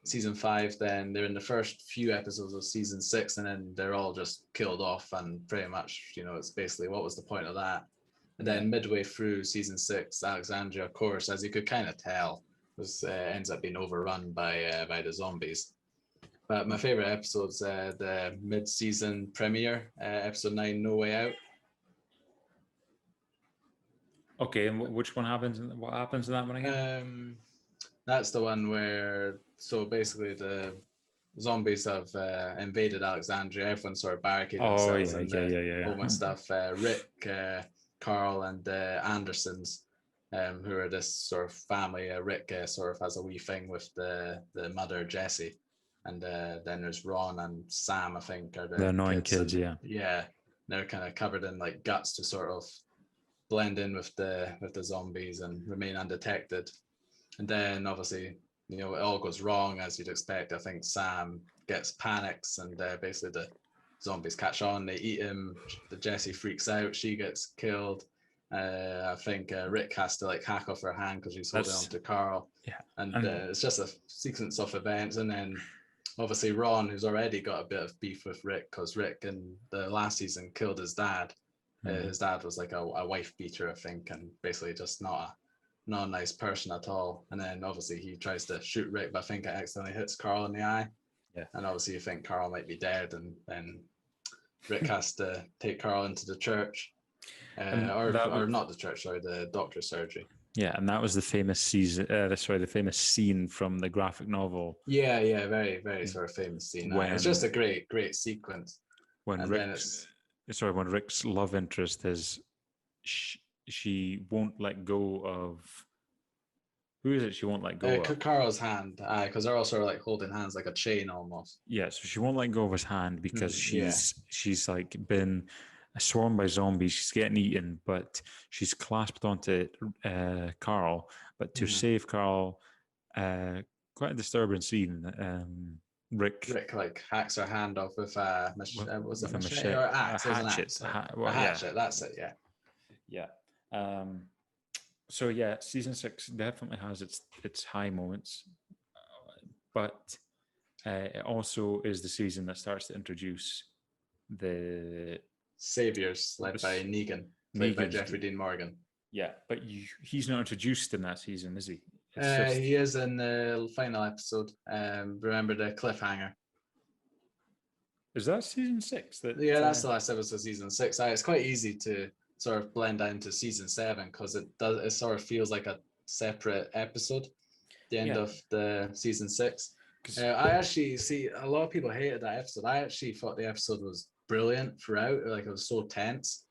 Speaker 2: season 5. Then they're in the first few episodes of season 6, and then they're all just killed off, and pretty much, it's basically, what was the point of that? And then midway through season 6, Alexandria, of course, as you could kind of tell, ends up being overrun by the zombies. But my favorite episode's the mid-season premiere, episode 9, No Way Out.
Speaker 1: Okay, and which one happens? What happens in that one again?
Speaker 2: That's the one where, so basically the zombies have invaded Alexandria. Everyone sort of barricaded themselves and all my stuff. Rick, Carl, and Andersons, who are this sort of family. Rick sort of has a wee thing with the mother, Jessie. And then there's Ron and Sam, I think, are the
Speaker 1: annoying kids.
Speaker 2: and, they're kind of covered in like guts to sort of blend in with the zombies and remain undetected. And then obviously, it all goes wrong as you'd expect. I think Sam panics, and basically the zombies catch on. They eat him. The Jessie freaks out. She gets killed. I think Rick has to like hack off her hand because she's holding on to Carl.
Speaker 1: Yeah,
Speaker 2: and it's just a sequence of events, and then obviously Ron, who's already got a bit of beef with Rick because Rick in the last season killed his dad. His dad was like a wife beater, I think, and basically just not a nice person at all. And then obviously he tries to shoot Rick, but I think it accidentally hits Carl in the eye.
Speaker 1: Yeah.
Speaker 2: And obviously you think Carl might be dead, and then Rick has to take Carl into the church, or not the church, sorry, the doctor's surgery.
Speaker 1: Yeah, and that was the famous the famous scene from the graphic novel.
Speaker 2: Yeah, very, very sort of famous scene. It's just a great sequence.
Speaker 1: When Rick's love interest is, she won't let go of. Who is it? She won't let go of
Speaker 2: Carl's hand, because they're all sort of like holding hands like a chain almost.
Speaker 1: Yeah, so she won't let go of his hand because she's like been swarmed by zombies. She's getting eaten, but she's clasped onto Carl. But to save Carl, quite a disturbing scene. Rick
Speaker 2: like hacks her hand off with a machete or axe?
Speaker 1: A hatchet.
Speaker 2: A hatchet. That's it.
Speaker 1: Yeah. So yeah, season 6 definitely has its high moments, but it also is the season that starts to introduce the
Speaker 2: saviors led by Negan, played by Jeffrey Dean Morgan.
Speaker 1: Yeah, but he's not introduced in that season, is he?
Speaker 2: He is in the final episode. Remember the cliffhanger?
Speaker 1: Is that season 6?
Speaker 2: That's the last episode of season 6. It's quite easy to sort of blend out into season 7 because it sort of feels like a separate episode. The end of the season 6. I actually see a lot of people hated that episode. I actually thought the episode was brilliant throughout. Like, it was so tense,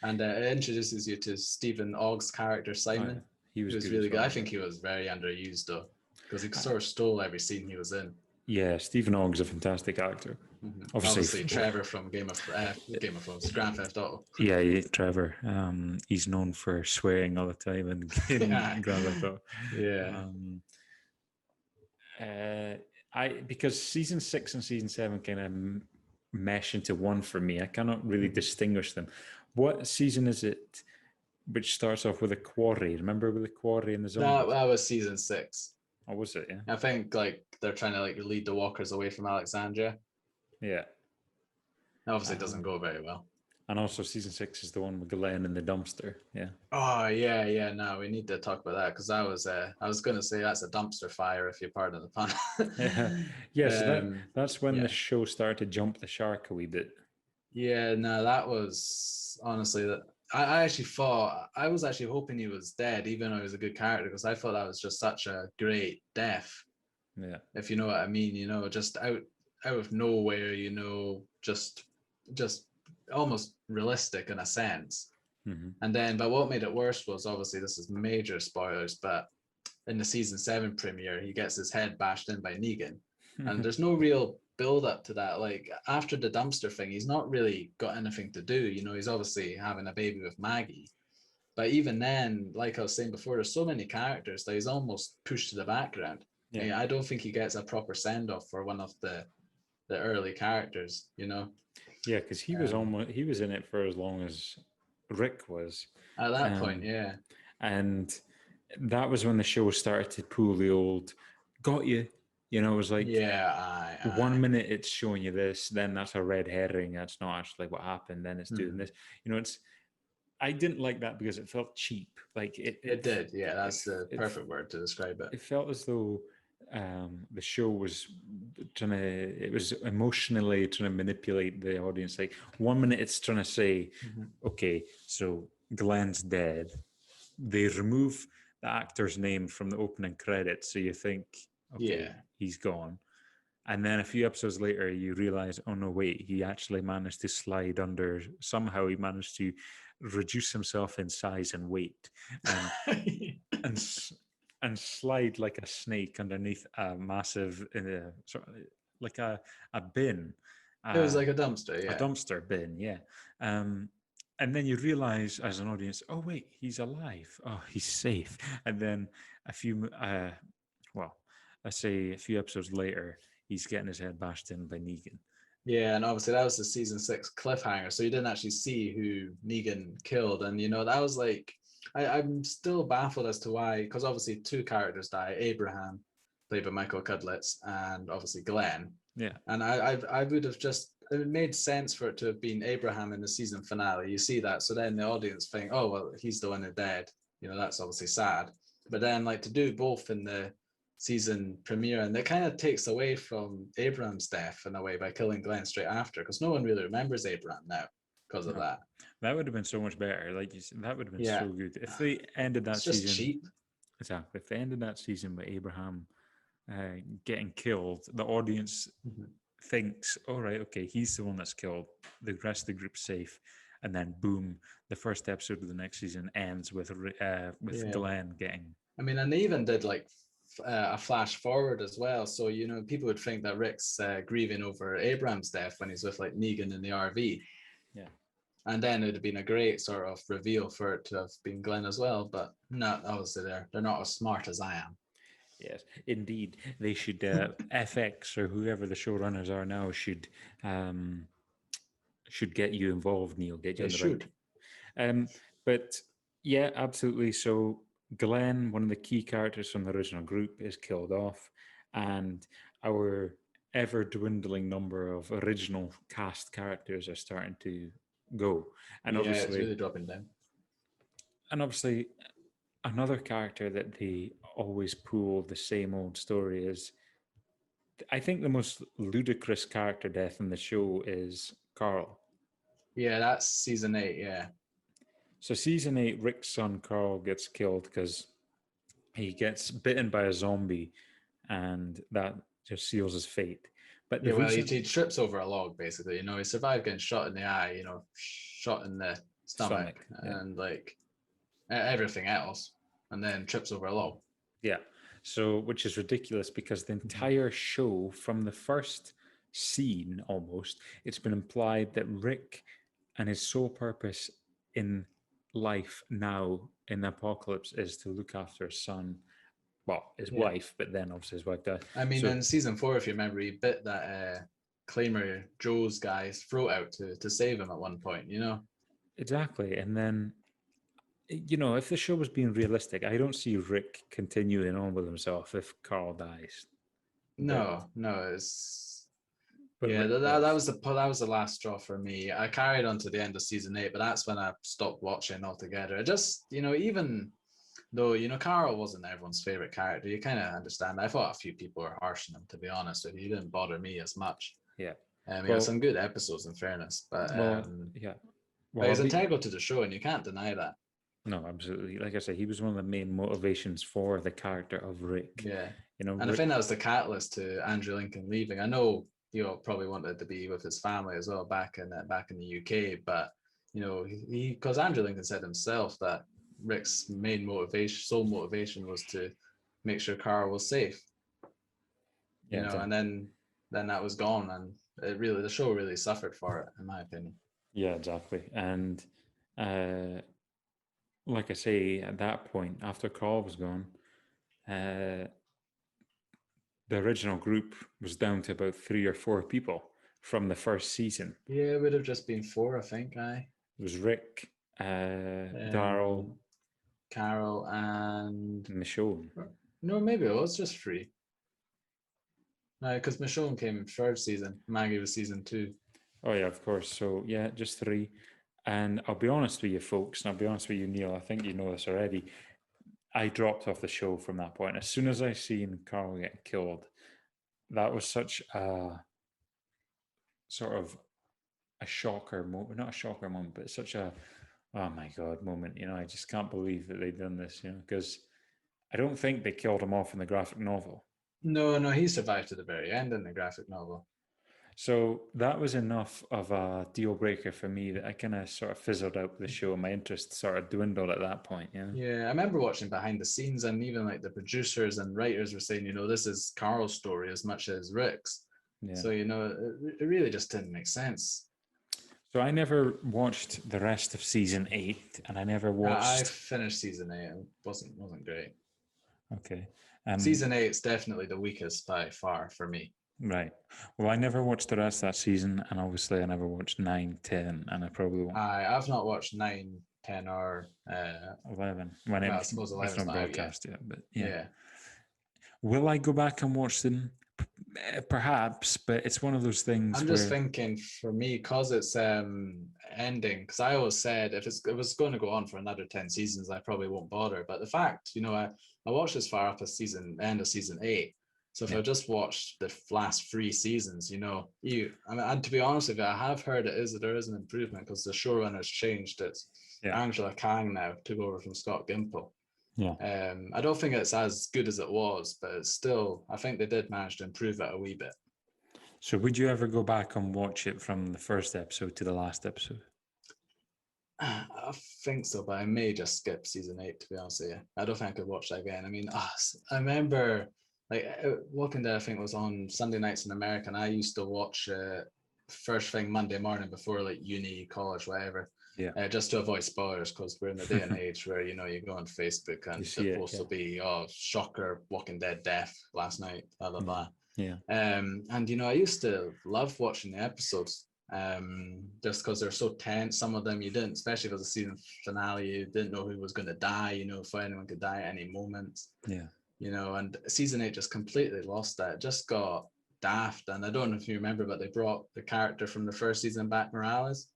Speaker 2: and it introduces you to Stephen Ogg's character Simon. He was really good. I think he was very underused though, because he sort of stole every scene he was in.
Speaker 1: Yeah, Stephen Ogg's a fantastic actor.
Speaker 2: Obviously Trevor from Game of Thrones, Grand Theft Auto.
Speaker 1: Yeah, Trevor. He's known for swearing all the time in Grand Theft Auto. Because season 6 and season 7 kind of mesh into one for me. I cannot really distinguish them. What season is it which starts off with a quarry? Remember with the quarry and the zombies?
Speaker 2: That was season 6.
Speaker 1: Oh, was it? Yeah.
Speaker 2: I think like they're trying to like lead the walkers away from Alexandria.
Speaker 1: Yeah.
Speaker 2: Obviously, it doesn't go very well.
Speaker 1: And also, season 6 is the one with Glenn in the dumpster. Yeah.
Speaker 2: Oh yeah. No, we need to talk about that because I was going to say that's a dumpster fire if you pardon the pun.
Speaker 1: Yeah. Yeah. So that's when the
Speaker 2: Yeah.
Speaker 1: show started to jump the shark a wee bit.
Speaker 2: Yeah, no, that was honestly that I actually thought I was actually hoping he was dead, even though he was a good character, because I thought that was just such a great death,
Speaker 1: Yeah.
Speaker 2: if you know what I mean, just out of nowhere, just almost realistic in a sense.
Speaker 1: Mm-hmm.
Speaker 2: And then, but what made it worse was obviously this is major spoilers, but in the season 7 premiere, he gets his head bashed in by Negan, and there's no real build up to that. Like after the dumpster thing, he's not really got anything to do. He's obviously having a baby with Maggie, but even then, like I was saying before, there's so many characters that he's almost pushed to the background.
Speaker 1: Yeah.
Speaker 2: I don't think he gets a proper send off for one of the early characters.
Speaker 1: Yeah, because he was in it for as long as Rick was.
Speaker 2: At that point, yeah.
Speaker 1: And that was when the show started to pull the old got you. It was like
Speaker 2: Yeah,
Speaker 1: 1 minute it's showing you this, then that's a red herring. That's not actually what happened. Then it's doing this. It's I didn't like that because it felt cheap. Like
Speaker 2: it did. Yeah, that's the perfect word to describe it.
Speaker 1: It felt as though the show was it was emotionally trying to manipulate the audience. Like 1 minute it's trying to say, okay, so Glenn's dead. They remove the actor's name from the opening credits, so you think, okay, he's gone. And then a few episodes later, you realize, oh no, wait, he actually managed to slide under. Somehow he managed to reduce himself in size and weight, and slide like a snake underneath a massive, sort of like a bin.
Speaker 2: It was like a dumpster,
Speaker 1: A
Speaker 2: yeah.
Speaker 1: dumpster bin, yeah. And then you realize as an audience, oh wait, he's alive. Oh, he's safe. And then let's say a few episodes later, he's getting his head bashed in by Negan.
Speaker 2: Yeah, and obviously that was the season 6 cliffhanger, so you didn't actually see who Negan killed, and that was like I'm still baffled as to why, because obviously 2 characters die: Abraham, played by Michael Cudlitz, and obviously Glenn.
Speaker 1: Yeah,
Speaker 2: and I would have just it made sense for it to have been Abraham in the season finale. You see that, so then the audience think, oh well, he's the one who died. That's obviously sad, but then like to do both in the season premiere, and it kind of takes away from Abraham's death in a way by killing Glenn straight after, because no one really remembers Abraham now because of that.
Speaker 1: That would have been so much better. Like you said, that would have been so good if they ended that
Speaker 2: season. It's
Speaker 1: just
Speaker 2: cheap.
Speaker 1: Exactly. If they ended that season by Abraham getting killed, the audience thinks, all right, okay, he's the one that's killed. The rest of the group's safe. And then boom, the first episode of the next season ends with Glenn getting.
Speaker 2: I mean, and they even did like a flash forward as well. So, people would think that Rick's grieving over Abraham's death when he's with like Negan in the RV.
Speaker 1: Yeah.
Speaker 2: And then it would have been a great sort of reveal for it to have been Glenn as well. But not obviously they're not as smart as I am.
Speaker 1: Yes, indeed. They should FX or whoever the showrunners are now should get you involved, Neil. Get you on the right. But yeah, absolutely. So Glenn, one of the key characters from the original group, is killed off, and our ever dwindling number of original cast characters are starting to go. And obviously,
Speaker 2: it's really dropping down.
Speaker 1: And obviously, another character that they always pull the same old story is, I think the most ludicrous character death in the show is Carl.
Speaker 2: Yeah, that's season 8, yeah.
Speaker 1: So season 8, Rick's son Carl gets killed because he gets bitten by a zombie, and that just seals his fate. But
Speaker 2: he trips over a log, basically. He survived getting shot in the eye, shot in the stomach and like everything else, and then trips over a log.
Speaker 1: Yeah. So, which is ridiculous because the entire show, from the first scene almost, it's been implied that Rick and his sole purpose in life now in the apocalypse is to look after his son, well, his wife, but then obviously his wife died.
Speaker 2: I mean, in season 4, if you remember, he bit that Claimer Joe's guy's throat out to save him at one point,
Speaker 1: Exactly. And then if the show was being realistic, I don't see Rick continuing on with himself if Carl dies.
Speaker 2: No, it's
Speaker 1: But
Speaker 2: yeah.
Speaker 1: Rick
Speaker 2: That
Speaker 1: does.
Speaker 2: was the last straw for me. I carried on to the end of season 8, but that's when I stopped watching altogether. It just even though Carl wasn't everyone's favorite character, you kind of understand. I thought a few people were harsh on him, to be honest with you. He didn't bother me as much.
Speaker 1: Yeah.
Speaker 2: He had some good episodes, in fairness,
Speaker 1: Yeah.
Speaker 2: but
Speaker 1: Well,
Speaker 2: he's integral to the show, and you can't deny that.
Speaker 1: no, absolutely. Like I said, he was one of the main motivations for the character of Rick.
Speaker 2: Yeah, and I
Speaker 1: Rick.
Speaker 2: think that was the catalyst to Andrew Lincoln leaving. I know he probably wanted to be with his family as well back in the UK, but he because Andrew Lincoln said himself that Rick's main motivation, sole motivation, was to make sure Carl was safe.
Speaker 1: Yeah,
Speaker 2: And then that was gone, and the show really suffered for it, in my opinion.
Speaker 1: yeah, exactly. And like I say, at that point, after Carl was gone, the original group was down to about 3 or 4 people from the first season.
Speaker 2: Yeah, it would have just been 4, I think.
Speaker 1: It was Rick, Daryl,
Speaker 2: Carol, and
Speaker 1: Michonne.
Speaker 2: no, maybe it was just 3. Because Michonne came in 3rd season. Maggie was season 2.
Speaker 1: Oh yeah, of course. So yeah, just 3. And I'll be honest with you, folks, and I'll be honest with you, Neil. I think you know this already. I dropped off the show from that point. As soon as I seen Carl get killed, that was such a sort of a shocker moment. Not a shocker moment, but such a oh my god moment. I just can't believe that they've done this. Because I don't think they killed him off in the graphic novel.
Speaker 2: No, he survived to the very end in the graphic novel.
Speaker 1: So that was enough of a deal breaker for me that I kind of sort of fizzled out with the show. My interest sort of dwindled at that point.
Speaker 2: Yeah, I remember watching behind the scenes, and even like the producers and writers were saying, this is Carl's story as much as Rick's.
Speaker 1: Yeah.
Speaker 2: So it really just didn't make sense.
Speaker 1: So I never watched the rest of season 8, and I never watched.
Speaker 2: I finished season 8. It wasn't great.
Speaker 1: Okay.
Speaker 2: Season 8 is definitely the weakest by far for me.
Speaker 1: Right. Well, I never watched the rest of that season, and obviously I never watched 9, 10, and I probably won't.
Speaker 2: I've not watched 9, 10, or
Speaker 1: 11.
Speaker 2: I suppose 11 is
Speaker 1: not broadcast
Speaker 2: yet.
Speaker 1: But yeah. Will I go back and watch them? Perhaps, but it's one of those things.
Speaker 2: I'm just thinking, for me, because it's ending. Because I always said if it was going to go on for another 10 seasons, I probably won't bother. But the fact, I watched as far up as end of season 8. So if I just watched the last 3 seasons, and to be honest with you, I have heard there is an improvement because the showrunner's changed. It's Angela Kang now, took over from Scott Gimple.
Speaker 1: Yeah.
Speaker 2: I don't think it's as good as it was, but it's still, I think they did manage to improve it a wee bit.
Speaker 1: So would you ever go back and watch it from the first episode to the last episode?
Speaker 2: I think so, but I may just skip season 8, to be honest with you. I don't think I could watch that again. I mean, I remember Walking Dead, I think, was on Sunday nights in America, and I used to watch first thing Monday morning before uni, college, whatever.
Speaker 1: Yeah.
Speaker 2: Just to avoid spoilers, because we're in the day and age where you go on Facebook and the post will be shocker, Walking Dead death last night, blah blah blah.
Speaker 1: Yeah.
Speaker 2: And I used to love watching the episodes, just because they're so tense. Some of them you didn't, especially for the season finale, you didn't know who was going to die. If anyone could die at any moment.
Speaker 1: Yeah.
Speaker 2: And season 8 just completely lost that. It just got daft, and I don't know if you remember, but they brought the character from the first season back, Morales.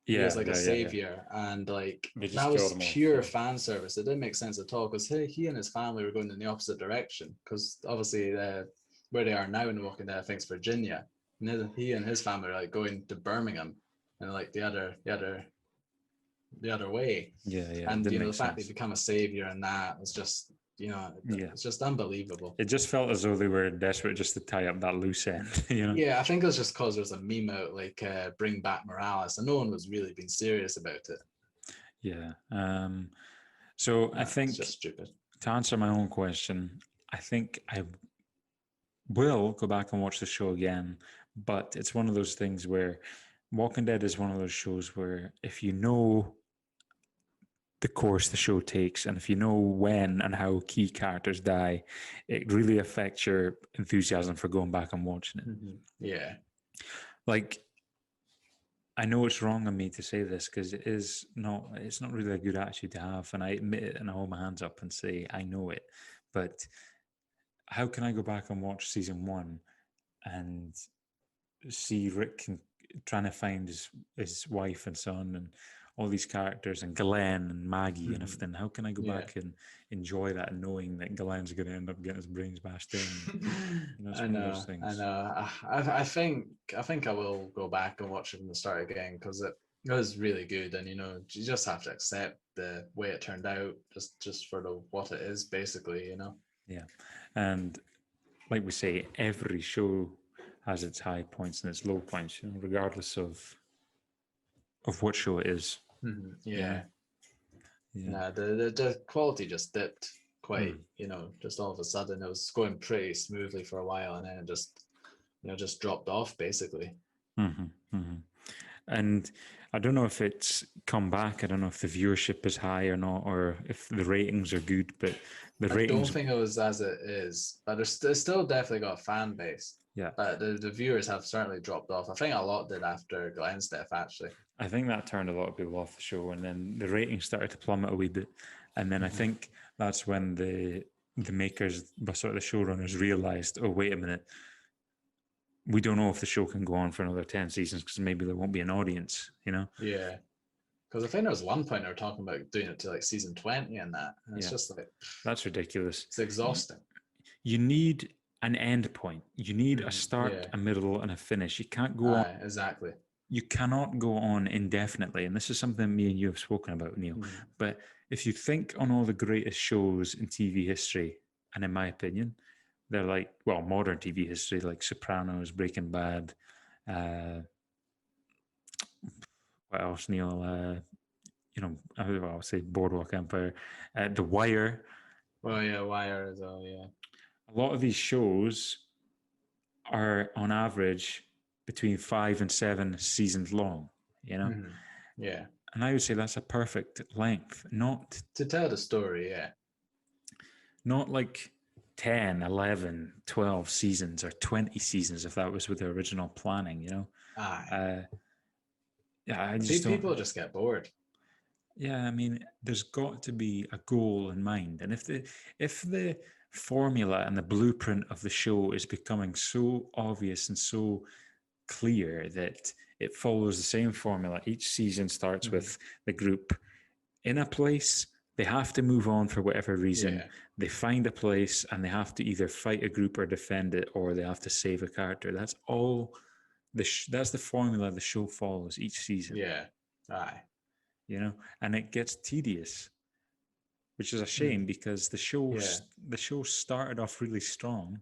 Speaker 2: He was like a savior, and that was pure fan service. It didn't make sense at all, because he and his family were going in the opposite direction, because obviously where they are now in Walking Dead, I think, is Virginia, and he and his family are going to Birmingham, and the other way. And the fact they become a savior, and that was just it's just unbelievable.
Speaker 1: It just felt as though they were desperate just to tie up that loose end.
Speaker 2: Yeah, I think it was just because there's a meme out bring back Morales, and no one was really being serious about it.
Speaker 1: Yeah. So I think,
Speaker 2: it's just stupid.
Speaker 1: To answer my own question, I think I will go back and watch the show again, but it's one of those things where Walking Dead is one of those shows where if you know the course the show takes, and if you know when and how key characters die, it really affects your enthusiasm for going back and watching it.
Speaker 2: Yeah.
Speaker 1: I know it's wrong of me to say this because it's not really a good attitude to have, and I admit it and I hold my hands up and say I know it. But how can I go back and watch season one and see Rick trying to find his wife and son and all these characters and Glenn and Maggie and everything? How can I go
Speaker 2: Yeah.
Speaker 1: back and enjoy that knowing that Glenn's going to end up getting his brains bashed in? It's
Speaker 2: I
Speaker 1: one of those
Speaker 2: know, I
Speaker 1: things.
Speaker 2: know. I think I will go back and watch it from the start again because it was really good, and you just have to accept the way it turned out, just for what it is, basically.
Speaker 1: Yeah, and like we say, every show has its high points and its low points, regardless of what show it is.
Speaker 2: Yeah.
Speaker 1: Yeah.
Speaker 2: Nah, the quality just dipped quite,
Speaker 1: Mm.
Speaker 2: just all of a sudden. It was going pretty smoothly for a while, and then it just dropped off basically.
Speaker 1: Mm-hmm. Mm-hmm. And I don't know if it's come back. I don't know if the viewership is high or not, or if the ratings are good. But the
Speaker 2: I don't
Speaker 1: ratings,
Speaker 2: think it was as it is, but it's still definitely got a fan base.
Speaker 1: yeah,
Speaker 2: But the viewers have certainly dropped off. I think a lot did after Glenn's death, actually.
Speaker 1: I think that turned a lot of people off the show, and then the ratings started to plummet a wee bit. And then I think that's when the makers, sort of the showrunners, realized, oh wait a minute, we don't know if the show can go on for another 10 seasons because maybe there won't be an audience.
Speaker 2: Yeah. Because I think there was one point they were talking about doing it to like season 20 and that. And it's
Speaker 1: Yeah,
Speaker 2: just like,
Speaker 1: that's ridiculous.
Speaker 2: it's exhausting.
Speaker 1: You need an end point. You need a start,
Speaker 2: Yeah.
Speaker 1: a middle, and a finish. You can't go on.
Speaker 2: Exactly.
Speaker 1: You cannot go on indefinitely. And this is something me and you have spoken about, Neil. But if you think on all the greatest shows in TV history, and in my opinion, they're like, well, modern TV history, like Sopranos, Breaking Bad, what else, Neil? I'll say Boardwalk Empire, The Wire.
Speaker 2: Well, yeah, Wire as well, yeah.
Speaker 1: A lot of these shows are on average between 5 and 7 seasons long.
Speaker 2: Yeah.
Speaker 1: And I would say that's a perfect length, not
Speaker 2: To tell the story, yeah.
Speaker 1: not like 10, 11, 12 seasons or 20 seasons if that was with the original planning.
Speaker 2: Aye.
Speaker 1: Yeah, I just don't.
Speaker 2: People just get bored.
Speaker 1: Yeah, I mean, there's got to be a goal in mind, and if the formula and the blueprint of the show is becoming so obvious and so clear that it follows the same formula, each season starts with the group in a place. They have to move on for whatever reason.
Speaker 2: Yeah.
Speaker 1: They find a place and they have to either fight a group or defend it, or they have to save a character. That's all. That's the formula the show follows each season.
Speaker 2: Yeah. Aye.
Speaker 1: And it gets tedious, which is a shame because the show started off really strong.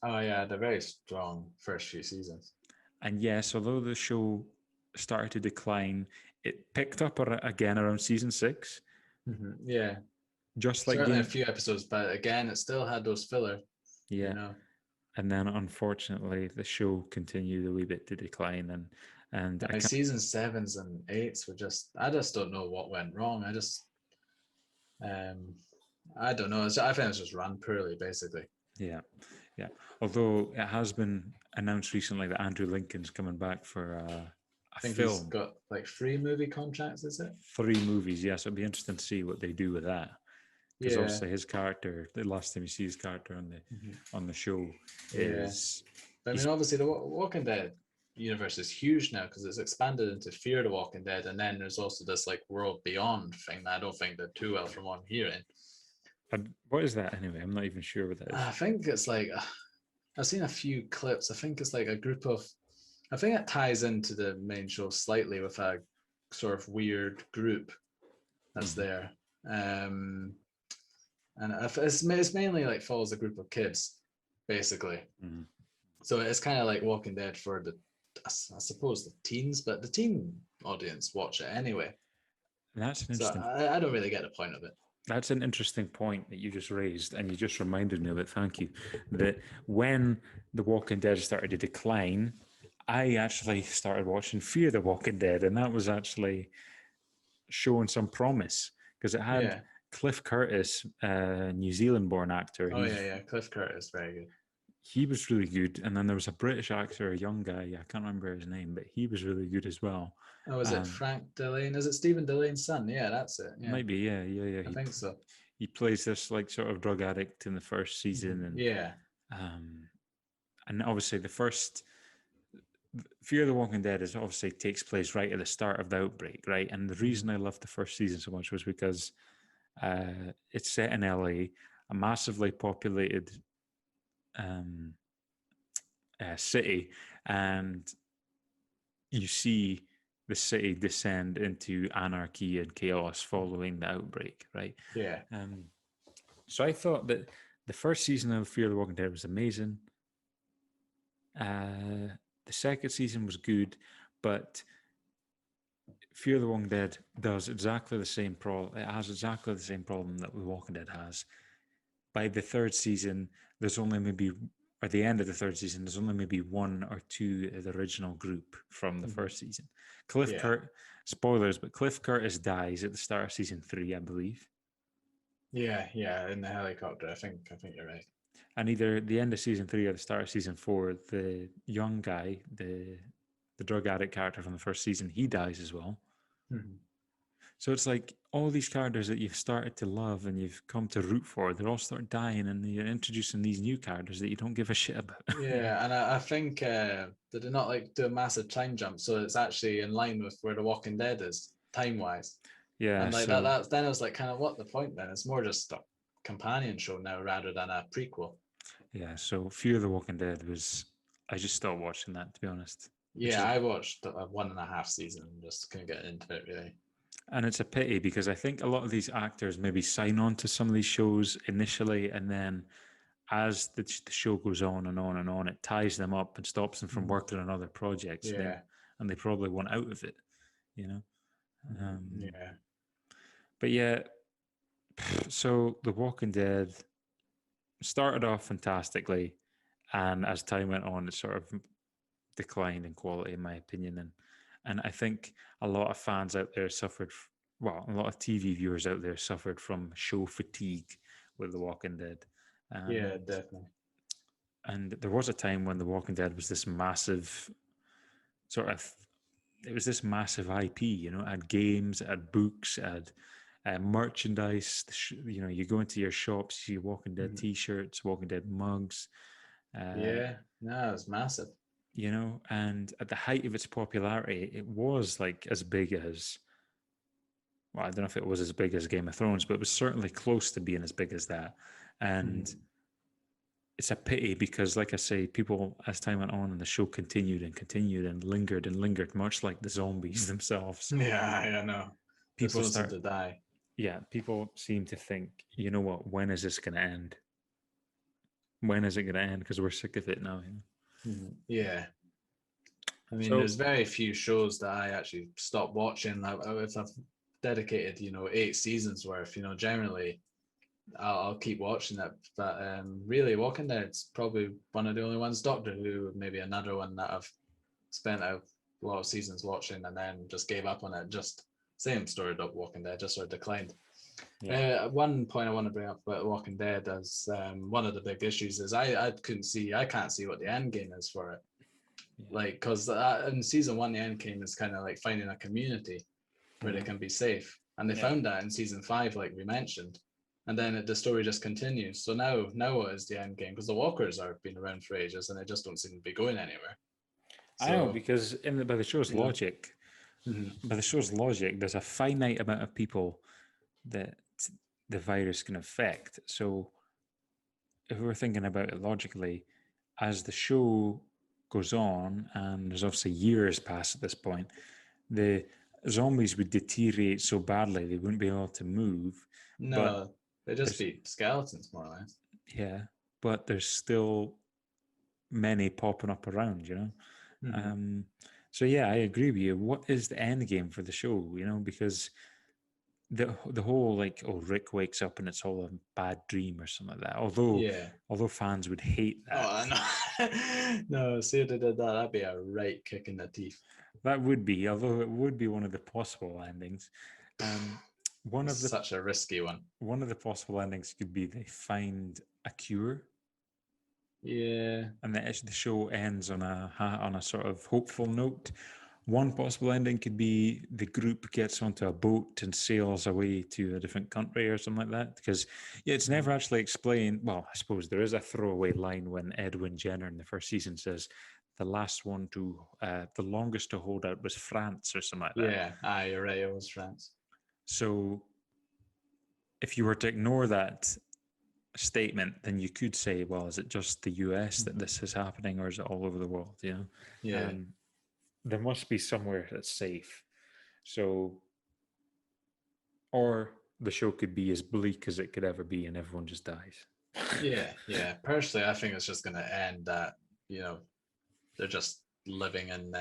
Speaker 2: Oh yeah, they're very strong first few seasons.
Speaker 1: And yes, although the show started to decline, it picked up again around season 6.
Speaker 2: Yeah,
Speaker 1: Just like
Speaker 2: certainly a few episodes, but again, it still had those filler.
Speaker 1: Yeah. And then unfortunately the show continued a wee bit to decline, and
Speaker 2: season 7s and 8s were I just don't know what went wrong. I don't know. I think it's just run poorly, basically.
Speaker 1: Yeah. Although it has been announced recently that Andrew Lincoln's coming back for
Speaker 2: I think
Speaker 1: film.
Speaker 2: He's got like 3 movie contracts, is it?
Speaker 1: 3 movies, yes. It'll be interesting to see what they do with that. Because obviously his character, the last time you see his character on the show is.
Speaker 2: I mean, obviously the Walking Dead universe is huge now because it's expanded into Fear the Walking Dead, and then there's also this like World Beyond thing that I don't think they're too well from what I'm hearing.
Speaker 1: What is that anyway? I'm not even sure what that is.
Speaker 2: I think it's like I've seen a few clips. I think it's like a group of. I think it ties into the main show slightly with a sort of weird group that's there. And it's mainly like follows a group of kids, basically. So it's kind of like Walking Dead for I suppose the teens, but the teen audience watch it anyway.
Speaker 1: That's an interesting.
Speaker 2: So I don't really get the point of it.
Speaker 1: That's an interesting point that you just raised, and you just reminded me of it. Thank you. That when The Walking Dead started to decline, I actually started watching Fear the Walking Dead, and that was actually showing some promise because it had Cliff Curtis, New Zealand-born actor.
Speaker 2: Oh yeah, Cliff Curtis, very good.
Speaker 1: he was really good. And then there was a British actor, a young guy, I can't remember his name, but he was really good as well.
Speaker 2: Oh, is it Frank Delane? Is it Stephen Delane's son? Yeah, that's it. Yeah,
Speaker 1: Maybe, yeah.
Speaker 2: I think so.
Speaker 1: He plays this like sort of drug addict in the first season, and
Speaker 2: Yeah,
Speaker 1: um, and obviously the first Fear the Walking Dead is obviously takes place right at the start of the outbreak, right? And the reason I loved the first season so much was because it's set in LA, a massively populated um, city, and you see the city descend into anarchy and chaos following the outbreak, right?
Speaker 2: yeah,
Speaker 1: So I thought that the first season of Fear the Walking Dead was amazing. The second season was good, but Fear the Walking Dead does exactly the same problem. It has exactly the same problem that The Walking Dead has. By the third season, there's only maybe, or the end of the third season, there's only maybe one or two of the original group from the first season.
Speaker 2: yeah,
Speaker 1: Spoilers, but Cliff Curtis dies at the start of season 3, I believe.
Speaker 2: yeah. In the helicopter, I think you're right.
Speaker 1: And either the end of season 3 or the start of season 4, the young guy, the drug addict character from the first season, he dies as well.
Speaker 2: Mm-hmm.
Speaker 1: So it's like all these characters that you've started to love and you've come to root for, they're all start dying, and you're introducing these new characters that you don't give a shit about.
Speaker 2: Yeah, and I think did they not like do a massive time jump so it's actually in line with where The Walking Dead is time wise,
Speaker 1: Yeah,
Speaker 2: and like
Speaker 1: so
Speaker 2: that then I was like, kind of what the point then? It's more just a companion show now rather than a prequel.
Speaker 1: yeah, so Fear the Walking Dead was, I just stopped watching that, to be honest. Which
Speaker 2: Yeah,
Speaker 1: is,
Speaker 2: I watched one and a half season and just couldn't get into it really.
Speaker 1: and it's a pity because I think a lot of these actors maybe sign on to some of these shows initially, and then as the show goes on and on and on, it ties them up and stops them from working on other projects.
Speaker 2: Yeah.
Speaker 1: And they probably want out of it, you know. Um,
Speaker 2: Yeah.
Speaker 1: but yeah, so The Walking Dead started off fantastically, and as time went on, it sort of declined in quality, in my opinion. And I think a lot of fans out there suffered. Well, a lot of TV viewers out there suffered from show fatigue with The Walking Dead,
Speaker 2: Yeah,
Speaker 1: and
Speaker 2: definitely.
Speaker 1: there was a time when The Walking Dead was this massive sort of, it was this massive IP. You know, it had games, it had books, it had merchandise. You know, you go into your shops, you see Walking Dead T-shirts, Walking Dead mugs.
Speaker 2: Yeah, no, it's massive.
Speaker 1: You know, and at the height of its popularity, it was like as big as, well, I don't know if it was as big as Game of Thrones, but it was certainly close to being as big as that. And it's a pity because, like I say, people, as time went on and the show continued and continued and lingered, much like the zombies themselves.
Speaker 2: Yeah, I know. Just
Speaker 1: People
Speaker 2: wants them
Speaker 1: start,
Speaker 2: to die.
Speaker 1: yeah, people seem to think, you know what, when is this going to end? When is it going to end? Because we're sick of it now. You know?
Speaker 2: Yeah. I mean,
Speaker 1: So,
Speaker 2: there's very few shows that I actually stopped watching. If I've dedicated, 8 seasons worth, generally I'll keep watching it. But really, Walking Dead's probably one of the only ones. Doctor Who, maybe another one that I've spent a lot of seasons watching and then just gave up on it. Just same story with Walking Dead, just sort of declined.
Speaker 1: yeah.
Speaker 2: One point I want to bring up about Walking Dead as one of the big issues is I can't see what the end game is for it. Like, because in season 1, the end game is kind of like finding a community where they can be safe, and they found that in season 5, like we mentioned, and then the story just continues. So now what is the end game? Because the walkers are been around for ages and they just don't seem to be going anywhere.
Speaker 1: I know,
Speaker 2: So
Speaker 1: because by the show's
Speaker 2: you know,
Speaker 1: logic,
Speaker 2: mhm.
Speaker 1: there's a finite amount of people that the virus can affect. So if we're thinking about it logically, as the show goes on, and there's obviously years past at this point, the zombies would deteriorate so badly they wouldn't be able to move. But
Speaker 2: No, they just
Speaker 1: there's,
Speaker 2: be skeletons more or less.
Speaker 1: yeah, but there's still many popping up around, you know.
Speaker 2: Mm-hmm.
Speaker 1: Um, so yeah, I agree with you. What is the end game for the show? You know, because the whole like, oh, Rick wakes up and it's all a bad dream or something like that.
Speaker 2: Yeah.
Speaker 1: Although fans would hate that.
Speaker 2: Oh no, no. See if they did that, that'd be a right kick in the teeth.
Speaker 1: That would be, although it would be one of the possible endings. One of the
Speaker 2: Such a risky one.
Speaker 1: one of the possible endings could be they find a cure.
Speaker 2: Yeah.
Speaker 1: and the show ends on a sort of hopeful note. One possible ending could be the group gets onto a boat and sails away to a different country or something like that. Because yeah, it's never actually explained. Well, I suppose there is a throwaway line when Edwin Jenner in the first season says the longest to hold out was France or something like that.
Speaker 2: Yeah. You're right. It was France.
Speaker 1: So if you were to ignore that statement, then you could say, well, is it just the US that this is happening, or is it all over the world? You know,
Speaker 2: Yeah.
Speaker 1: there must be somewhere that's safe. So, or the show could be as bleak as it could ever be, and everyone just dies.
Speaker 2: Yeah. Yeah. Personally, I think it's just going to end that, you know, they're just living in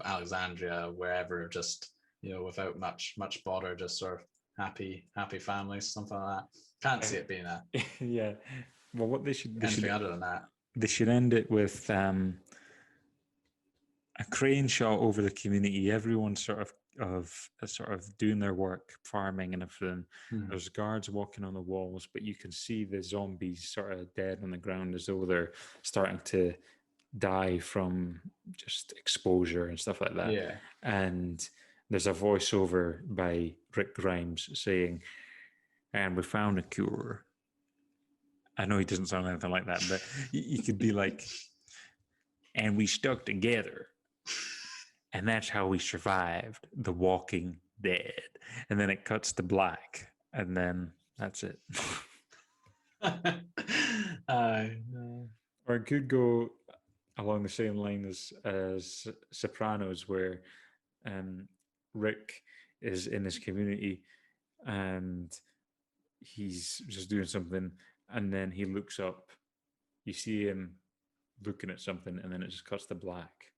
Speaker 2: Alexandria, wherever, just, you know, without much bother, just sort of happy families, something like that. Can't see it being
Speaker 1: Yeah. Well, what they should
Speaker 2: anything other than that.
Speaker 1: they should end it with a crane shot over the community. Everyone sort of doing their work, farming and everything. There's guards walking on the walls, but you can see the zombies sort of dead on the ground as though they're starting to die from just exposure and stuff like that.
Speaker 2: Yeah.
Speaker 1: And there's a voiceover by Rick Grimes saying, "And we found a cure." I know he doesn't sound anything like that, but you could be like, "And we stuck together. And that's how we survived The Walking Dead." And then it cuts to black. And then that's it.
Speaker 2: No.
Speaker 1: Or it could go along the same line as Sopranos, where Rick is in his community and he's just doing something, and then he looks up. You see him looking at something, and then it just cuts to black.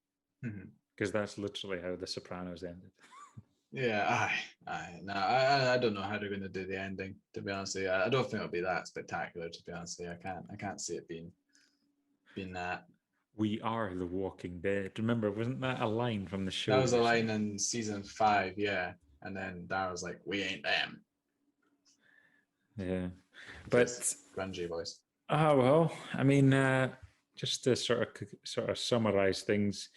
Speaker 1: Because that's literally how The Sopranos ended.
Speaker 2: Yeah, no, I don't know how they're going to do the ending. To be honest with you, I don't think it'll be that spectacular. To be honest with you, I can't see it being that.
Speaker 1: We are the Walking Dead. Remember, wasn't that a line from the show?
Speaker 2: That was a line in season 5, yeah. And then Daryl's like, "We ain't them."
Speaker 1: Yeah, but
Speaker 2: grungy voice.
Speaker 1: Oh well, I mean, just to sort of summarize things,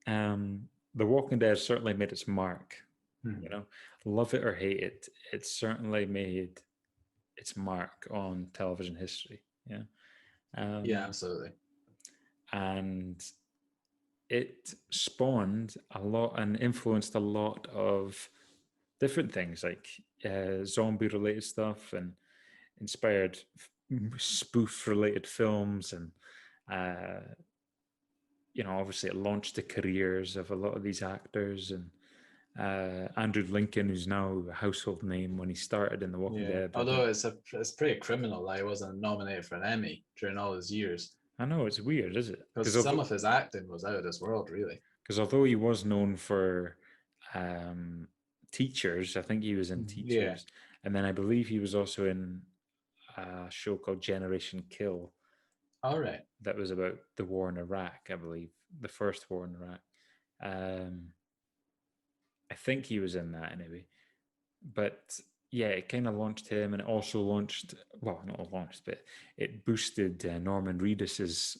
Speaker 1: The Walking Dead certainly made its mark. You know, love it or hate it, it certainly made its mark on television history. Yeah,
Speaker 2: Yeah, absolutely.
Speaker 1: and it spawned a lot and influenced a lot of different things, like zombie related stuff, and inspired spoof related films, and you know, obviously it launched the careers of a lot of these actors. And Andrew Lincoln, who's now a household name, when he started in The Walking Dead.
Speaker 2: Although it's pretty criminal that he wasn't nominated for an Emmy during all his years.
Speaker 1: I know, it's weird, is it?
Speaker 2: Because some of his acting was out of this world, really.
Speaker 1: Because although he was known for Teachers, I think he was in Teachers. Yeah. And then I believe he was also in a show called Generation Kill.
Speaker 2: All right.
Speaker 1: That was about the war in Iraq, I believe. The first war in Iraq. I think he was in that anyway. But yeah, it kind of launched him, and it also launched, well, not launched, but it boosted Norman Reedus's.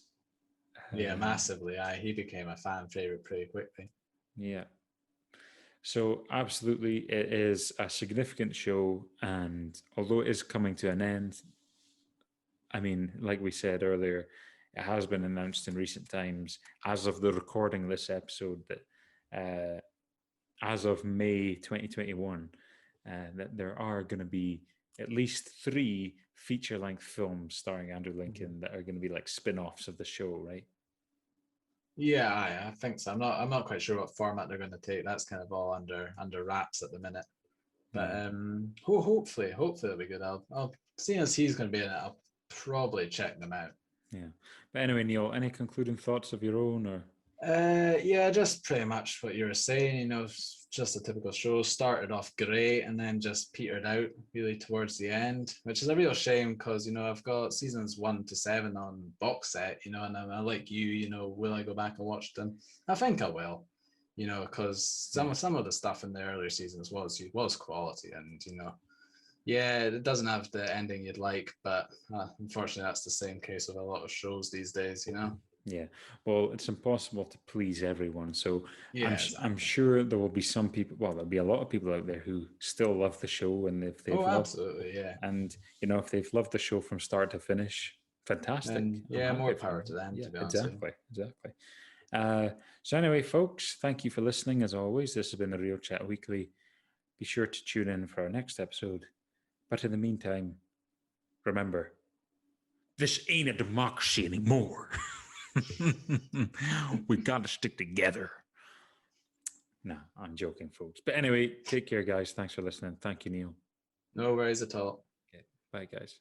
Speaker 2: Yeah, massively. He became a fan favorite pretty quickly.
Speaker 1: Yeah. So absolutely, it is a significant show, and although it is coming to an end, I mean, like we said earlier, it has been announced in recent times, as of the recording of this episode, that as of May 2021, that there are going to be at least 3 feature-length films starring Andrew Lincoln that are going to be like spin-offs of the show, right?
Speaker 2: Yeah, I think so. I'm not quite sure what format they're going to take. That's kind of all under wraps at the minute. But hopefully it'll be good. I'll seeing as he's going to be in it, I'll probably check them out.
Speaker 1: Yeah. But anyway, Neil, any concluding thoughts of your own, or?
Speaker 2: Yeah, just pretty much what you were saying. You know, just a typical show. Started off great and then just petered out really towards the end, which is a real shame because, you know, I've got seasons 1 to 7 on box set, you know, and I like you know, will I go back and watch them? I think I will, you know, because some of the stuff in the earlier seasons was quality, and, you know, Yeah, it doesn't have the ending you'd like, but unfortunately, that's the same case with a lot of shows these days.
Speaker 1: Yeah, well, it's impossible to please everyone. So
Speaker 2: Yeah,
Speaker 1: I'm
Speaker 2: exactly.
Speaker 1: sure there will be some people. Well, there'll be a lot of people out there who still love the show, and if they've
Speaker 2: Oh,
Speaker 1: loved,
Speaker 2: absolutely, yeah.
Speaker 1: and if they've loved the show from start to finish, fantastic.
Speaker 2: And
Speaker 1: I'm
Speaker 2: yeah, more
Speaker 1: happy for
Speaker 2: power
Speaker 1: them.
Speaker 2: to them,
Speaker 1: Yeah,
Speaker 2: to be honest with you.
Speaker 1: exactly. So anyway, folks, thank you for listening. As always, this has been the Real Chat Weekly. Be sure to tune in for our next episode. But in the meantime, remember, this ain't a democracy anymore. We got to stick together. No, I'm joking, folks. But anyway, take care, guys. Thanks for listening. Thank you, Neil.
Speaker 2: No worries at all.
Speaker 1: Okay. Bye, guys.